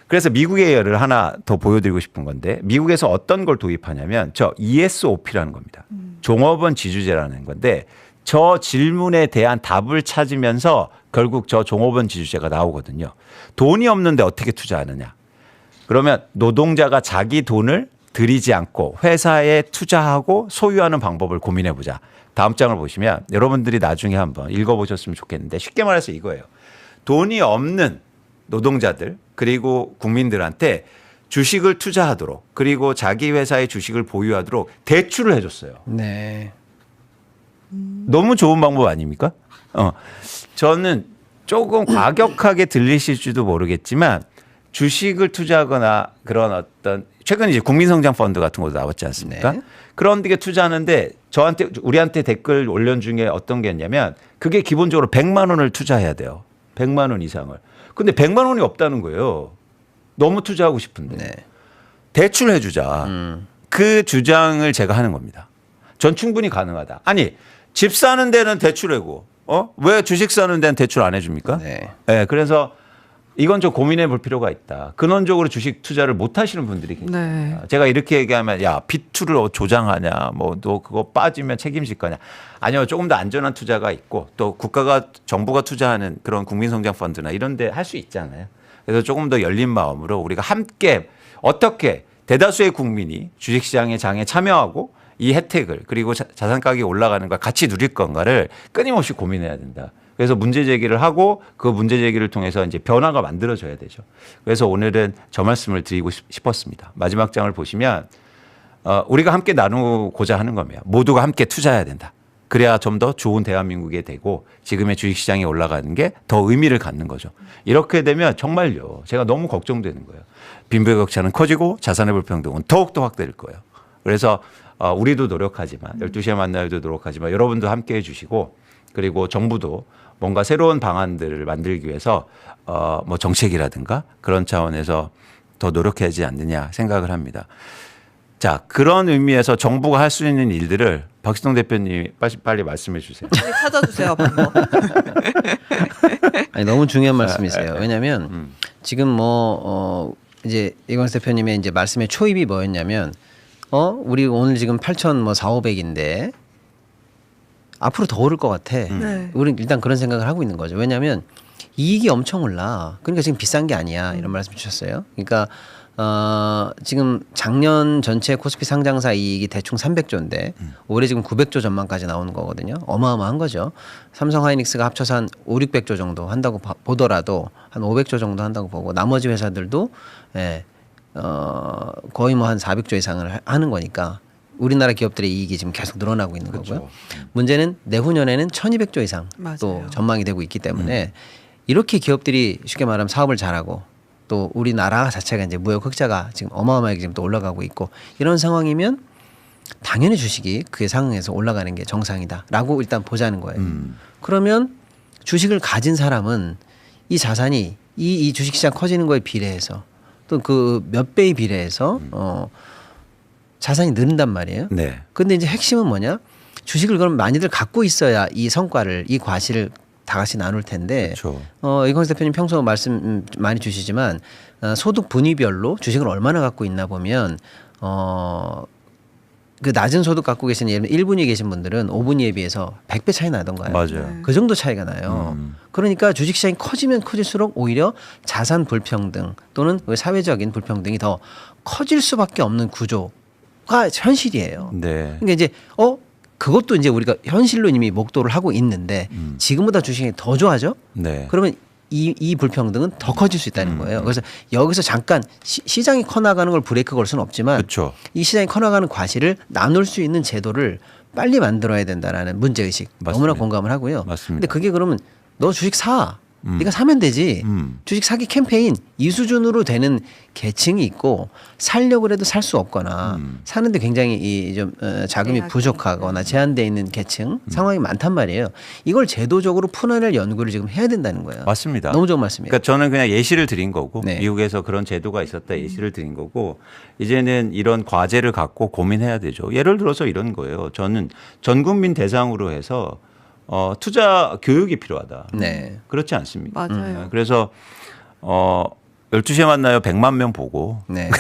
Speaker 2: 그래서 미국의 예를 하나 더 보여드리고 싶은 건데 미국에서 어떤 걸 도입하냐면 저 ESOP라는 겁니다. 종업원 지주제라는 건데 저 질문에 대한 답을 찾으면서 결국 저 종업원 지주제가 나오거든요. 돈이 없는데 어떻게 투자하느냐. 그러면 노동자가 자기 돈을 들이지 않고 회사에 투자하고 소유하는 방법을 고민해 보자. 다음 장을 보시면 여러분들이 나중에 한번 읽어보셨으면 좋겠는데 쉽게 말해서 이거예요. 돈이 없는 노동자들 그리고 국민들한테 주식을 투자하도록 그리고 자기 회사의 주식을 보유하도록 대출을 해줬어요.
Speaker 6: 네.
Speaker 2: 너무 좋은 방법 아닙니까? 저는 조금 과격하게 들리실지도 모르겠지만 주식을 투자하거나 그런 어떤 최근 이제 국민성장펀드 같은 것도 나왔지 않습니까?
Speaker 6: 네.
Speaker 2: 그런 데 투자하는데 우리한테 댓글 올린 중에 어떤 게 있냐면 그게 기본적으로 100만 원을 투자해야 돼요. 100만 원 이상을. 근데 100만 원이 없다는 거예요. 너무 투자하고 싶은데.
Speaker 6: 네.
Speaker 2: 대출해 주자. 그 주장을 제가 하는 겁니다. 전 충분히 가능하다. 아니 집 사는 데는 대출하고 왜 주식 사는 데는 대출 안 해줍니까?
Speaker 6: 네.
Speaker 2: 네, 그래서 이건 좀 고민해 볼 필요가 있다. 근원적으로 주식 투자를 못 하시는 분들이 계십니다.
Speaker 4: 네.
Speaker 2: 제가 이렇게 얘기하면 야 비투를 조장하냐 뭐 너 그거 빠지면 책임질 거냐. 아니요. 조금 더 안전한 투자가 있고 또 정부가 투자하는 그런 국민성장펀드나 이런 데 할 수 있잖아요. 그래서 조금 더 열린 마음으로 우리가 함께 어떻게 대다수의 국민이 주식시장의 장에 참여하고 이 혜택을 그리고 자산 가격이 올라가는 걸 같이 누릴 건가를 끊임없이 고민해야 된다. 그래서 문제 제기를 하고 그 문제 제기를 통해서 이제 변화가 만들어져야 되죠. 그래서 오늘은 저 말씀을 드리고 싶었습니다. 마지막 장을 보시면 우리가 함께 나누고자 하는 겁니다. 모두가 함께 투자해야 된다. 그래야 좀 더 좋은 대한민국이 되고 지금의 주식시장이 올라가는 게 더 의미를 갖는 거죠. 이렇게 되면 정말요. 제가 너무 걱정되는 거예요. 빈부격차는 커지고 자산의 불평등은 더욱더 확대될 거예요. 그래서 우리도 노력하지만 12시에 만나요도 노력하지만 여러분도 함께 해 주시고 그리고 정부도 뭔가 새로운 방안들을 만들기 위해서 뭐 정책이라든가 그런 차원에서 더 노력하지 않느냐 생각을 합니다. 자, 그런 의미에서 정부가 할 수 있는 일들을 박시동 대표님이 빨리 말씀해 주세요.
Speaker 4: 빨리 찾아주세요, 방법.
Speaker 6: 아니, 너무 중요한 말씀이세요. 왜냐하면 지금 이제 이광수 대표님의 이제 말씀의 초입이 뭐였냐면 우리 오늘 지금 8,400인데 앞으로 더 오를 것 같아.
Speaker 4: 네.
Speaker 6: 우리는 일단 그런 생각을 하고 있는 거죠. 왜냐하면 이익이 엄청 올라. 그러니까 지금 비싼 게 아니야. 이런 말씀 주셨어요. 그러니까 지금 작년 전체 코스피 상장사 이익이 대충 300조인데 올해 지금 900조 전망까지 나오는 거거든요. 어마어마한 거죠. 삼성 하이닉스가 합쳐서 한 5, 600조 정도 한다고 보더라도 한 500조 정도 한다고 보고 나머지 회사들도 예, 거의 뭐 한 400조 이상을 하는 거니까 우리나라 기업들의 이익이 지금 계속 늘어나고 있는 거고요. 문제는 내후년에는 1200조 이상 또
Speaker 4: 맞아요.
Speaker 6: 전망이 되고 있기 때문에 이렇게 기업들이 쉽게 말하면 사업을 잘하고 또 우리나라 자체가 이제 무역 흑자가 지금 어마어마하게 지금 또 올라가고 있고 이런 상황이면 당연히 주식이 그에 상응해서 올라가는 게 정상이다라고 일단 보자는 거예요. 그러면 주식을 가진 사람은 이 자산이 이 주식시장 커지는 거에 비례해서 또 그 몇 배에 비례해서 자산이 늘는단 말이에요.
Speaker 2: 네.
Speaker 6: 근데 이제 핵심은 뭐냐? 주식을 그럼 많이들 갖고 있어야 이 성과를 이 과실을 다 같이 나눌 텐데
Speaker 2: 그렇죠.
Speaker 6: 이광수 대표님 평소 말씀 많이 주시지만 소득 분위별로 주식을 얼마나 갖고 있나 보면 그 낮은 소득 갖고 계신 예를 들면 1분위에 계신 분들은 5분위에 비해서 100배 차이 나던가요.
Speaker 2: 맞아요.
Speaker 6: 그 정도 차이가 나요. 그러니까 주식시장이 커지면 커질수록 오히려 자산 불평등 또는 사회적인 불평등이 더 커질 수밖에 없는 구조가 현실이에요.
Speaker 2: 네.
Speaker 6: 그러니까 이제 그것도 이제 우리가 현실로 이미 목도를 하고 있는데 지금보다 주식이 더 좋아져?
Speaker 2: 네.
Speaker 6: 그러면 이 불평등은 더 커질 수 있다는 거예요. 그래서 여기서 잠깐 시장이 커나가는 걸 브레이크 걸 수는 없지만
Speaker 2: 그렇죠.
Speaker 6: 이 시장이 커나가는 과실을 나눌 수 있는 제도를 빨리 만들어야 된다라는 문제의식
Speaker 2: 맞습니다.
Speaker 6: 너무나 공감을 하고요.
Speaker 2: 맞습니다.
Speaker 6: 근데 그게 그러면 너 주식 사. 네가 사면 되지. 주식 사기 캠페인 이 수준으로 되는 계층이 있고 살려고 해도 살 수 없거나 사는데 굉장히 좀 자금이 부족하거나 제한되어 있는 계층 상황이 많단 말이에요. 이걸 제도적으로 풀어낼 연구를 지금 해야 된다는 거예요.
Speaker 2: 맞습니다.
Speaker 6: 너무 좋은 말씀이에요.
Speaker 2: 그러니까 저는 그냥 예시를 드린 거고
Speaker 6: 네.
Speaker 2: 미국에서 그런 제도가 있었다 예시를 드린 거고 이제는 이런 과제를 갖고 고민해야 되죠. 예를 들어서 이런 거예요. 저는 전 국민 대상으로 해서 투자 교육이 필요하다.
Speaker 6: 네.
Speaker 2: 그렇지 않습니까?
Speaker 4: 맞아요.
Speaker 2: 그래서 12시에 만나요 100만 명 보고
Speaker 6: 네.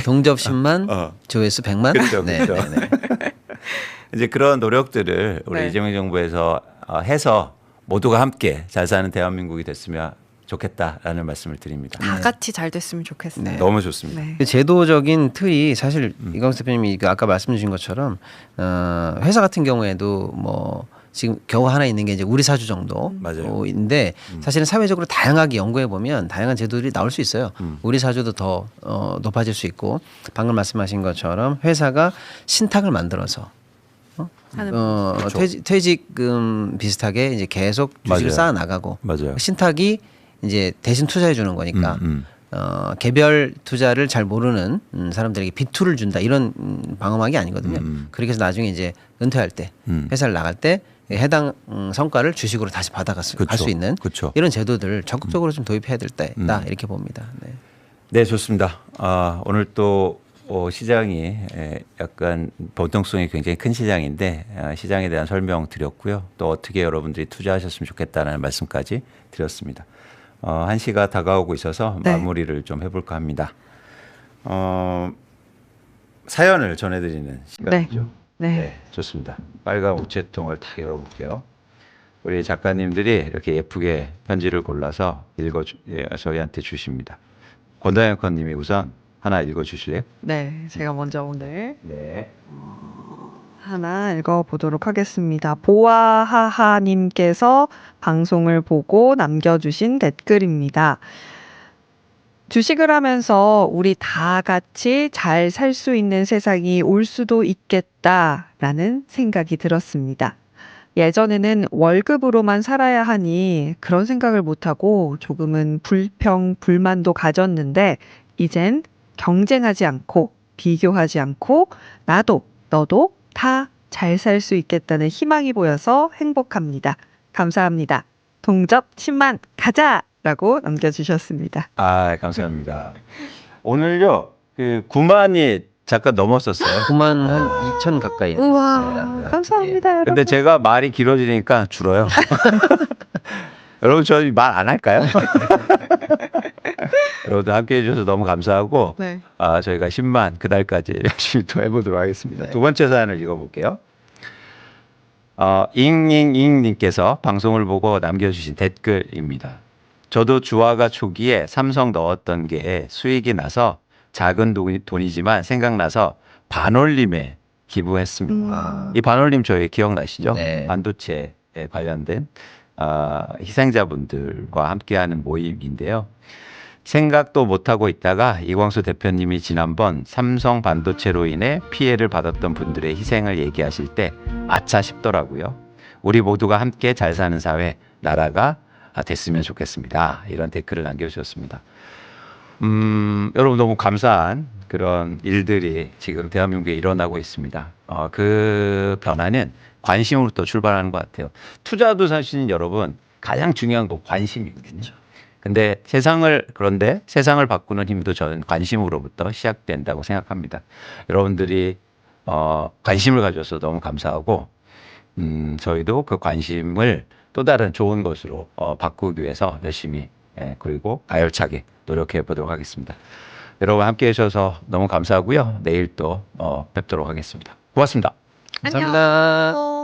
Speaker 6: 동접 10만, 조회수 100만.
Speaker 2: 그렇죠,
Speaker 6: 네,
Speaker 2: 그렇죠.
Speaker 6: 네, 네.
Speaker 2: 이제 그런 노력들을 우리
Speaker 4: 네.
Speaker 2: 이재명 정부에서 해서 모두가 함께 잘 사는 대한민국이 됐으면 좋겠다라는 말씀을 드립니다.
Speaker 4: 다 같이 잘 됐으면 좋겠어요.
Speaker 6: 네.
Speaker 2: 너무 좋습니다.
Speaker 4: 네.
Speaker 6: 그 제도적인 틀이 사실 이광수 대표님이 그 아까 말씀 주신 것처럼 회사 같은 경우에도 뭐 지금 겨우 하나 있는 게 이제 우리 사주
Speaker 2: 맞아요.
Speaker 6: 정도인데 사실은 사회적으로 다양하게 연구해 보면 다양한 제도들이 나올 수 있어요. 우리 사주도 더 높아질 수 있고 방금 말씀하신 것처럼 회사가 신탁을 만들어서
Speaker 4: 하는
Speaker 2: 그렇죠.
Speaker 6: 퇴직금 비슷하게 이제 계속 주식을
Speaker 2: 맞아요.
Speaker 6: 쌓아 나가고
Speaker 2: 맞아요.
Speaker 6: 신탁이 이제 대신 투자해 주는 거니까 개별 투자를 잘 모르는 사람들에게 비투를 준다 이런 방어막이 아니거든요. 그렇게 해서 나중에 이제 은퇴할 때 회사를 나갈 때 해당 성과를 주식으로 다시 받아갈 수
Speaker 2: 그렇죠.
Speaker 6: 있는
Speaker 2: 그렇죠.
Speaker 6: 이런 제도들을 적극적으로 좀 도입해야 될 때다 이렇게 봅니다. 네.
Speaker 2: 네, 좋습니다. 오늘 또 시장이 약간 변동성이 굉장히 큰 시장인데 시장에 대한 설명 드렸고요. 또 어떻게 여러분들이 투자하셨으면 좋겠다는 말씀까지 드렸습니다. 1시가 다가오고 있어서
Speaker 4: 네.
Speaker 2: 마무리를 좀 해볼까 합니다. 사연을 전해드리는 시간이죠.
Speaker 4: 네.
Speaker 2: 좋습니다. 빨간 우체통을 탁 열어볼게요. 우리 작가님들이 이렇게 예쁘게 편지를 골라서 저희한테 주십니다. 권다영커 님이 우선 하나 읽어주실래요?
Speaker 4: 네, 제가 먼저 오늘
Speaker 2: 네.
Speaker 4: 하나 읽어보도록 하겠습니다. 보아하하님께서 방송을 보고 남겨주신 댓글입니다. 주식을 하면서 우리 다 같이 잘 살 수 있는 세상이 올 수도 있겠다라는 생각이 들었습니다. 예전에는 월급으로만 살아야 하니 그런 생각을 못하고 조금은 불만도 가졌는데 이젠 경쟁하지 않고 비교하지 않고 나도 너도 다 잘 살 수 있겠다는 희망이 보여서 행복합니다. 감사합니다. 동접 10만 가자! 라고 남겨주셨습니다.
Speaker 2: 감사합니다. 오늘요, 9만이 잠깐 넘었었어요.
Speaker 6: 9만 한 2천 가까이.
Speaker 4: 우와, 감사합니다, 여러분.
Speaker 2: 근데 제가 말이 길어지니까 줄어요. 여러분, 저희 말 안 할까요? 여러분들 함께 해주셔서 너무 감사하고,
Speaker 4: 네.
Speaker 2: 저희가 10만 그날까지 열심히 또 해보도록 하겠습니다.
Speaker 6: 네.
Speaker 2: 두 번째 사연을 읽어볼게요.
Speaker 5: 잉잉잉님께서 방송을 보고 남겨주신 댓글입니다. 저도 주화가 초기에 삼성 넣었던 게 수익이 나서 작은 돈이지만 생각나서 반올림에 기부했습니다. 이 반올림 저희 기억나시죠?
Speaker 6: 네.
Speaker 5: 반도체에 관련된 희생자분들과 함께하는 모임인데요. 생각도 못하고 있다가 이광수 대표님이 지난번 삼성 반도체로 인해 피해를 받았던 분들의 희생을 얘기하실 때 아차 싶더라고요. 우리 모두가 함께 잘 사는 사회, 나라가 됐으면 좋겠습니다. 이런 댓글을 남겨주셨습니다. 여러분 너무 감사한 그런 일들이 지금 대한민국에 일어나고 있습니다. 그 변화는 관심으로부터 출발하는 것 같아요. 투자도 사실은 여러분 가장 중요한 거 관심이거든요. 그런데 그런데 세상을 바꾸는 힘도 저는 관심으로부터 시작된다고 생각합니다. 여러분들이 관심을 가져서 너무 감사하고 저희도 그 관심을 또 다른 좋은 것으로 바꾸기 위해서 열심히 그리고 가열차게 노력해 보도록 하겠습니다. 여러분 함께 해주셔서 너무 감사하고요. 내일 또 뵙도록 하겠습니다. 고맙습니다.
Speaker 6: 감사합니다.
Speaker 4: 안녕.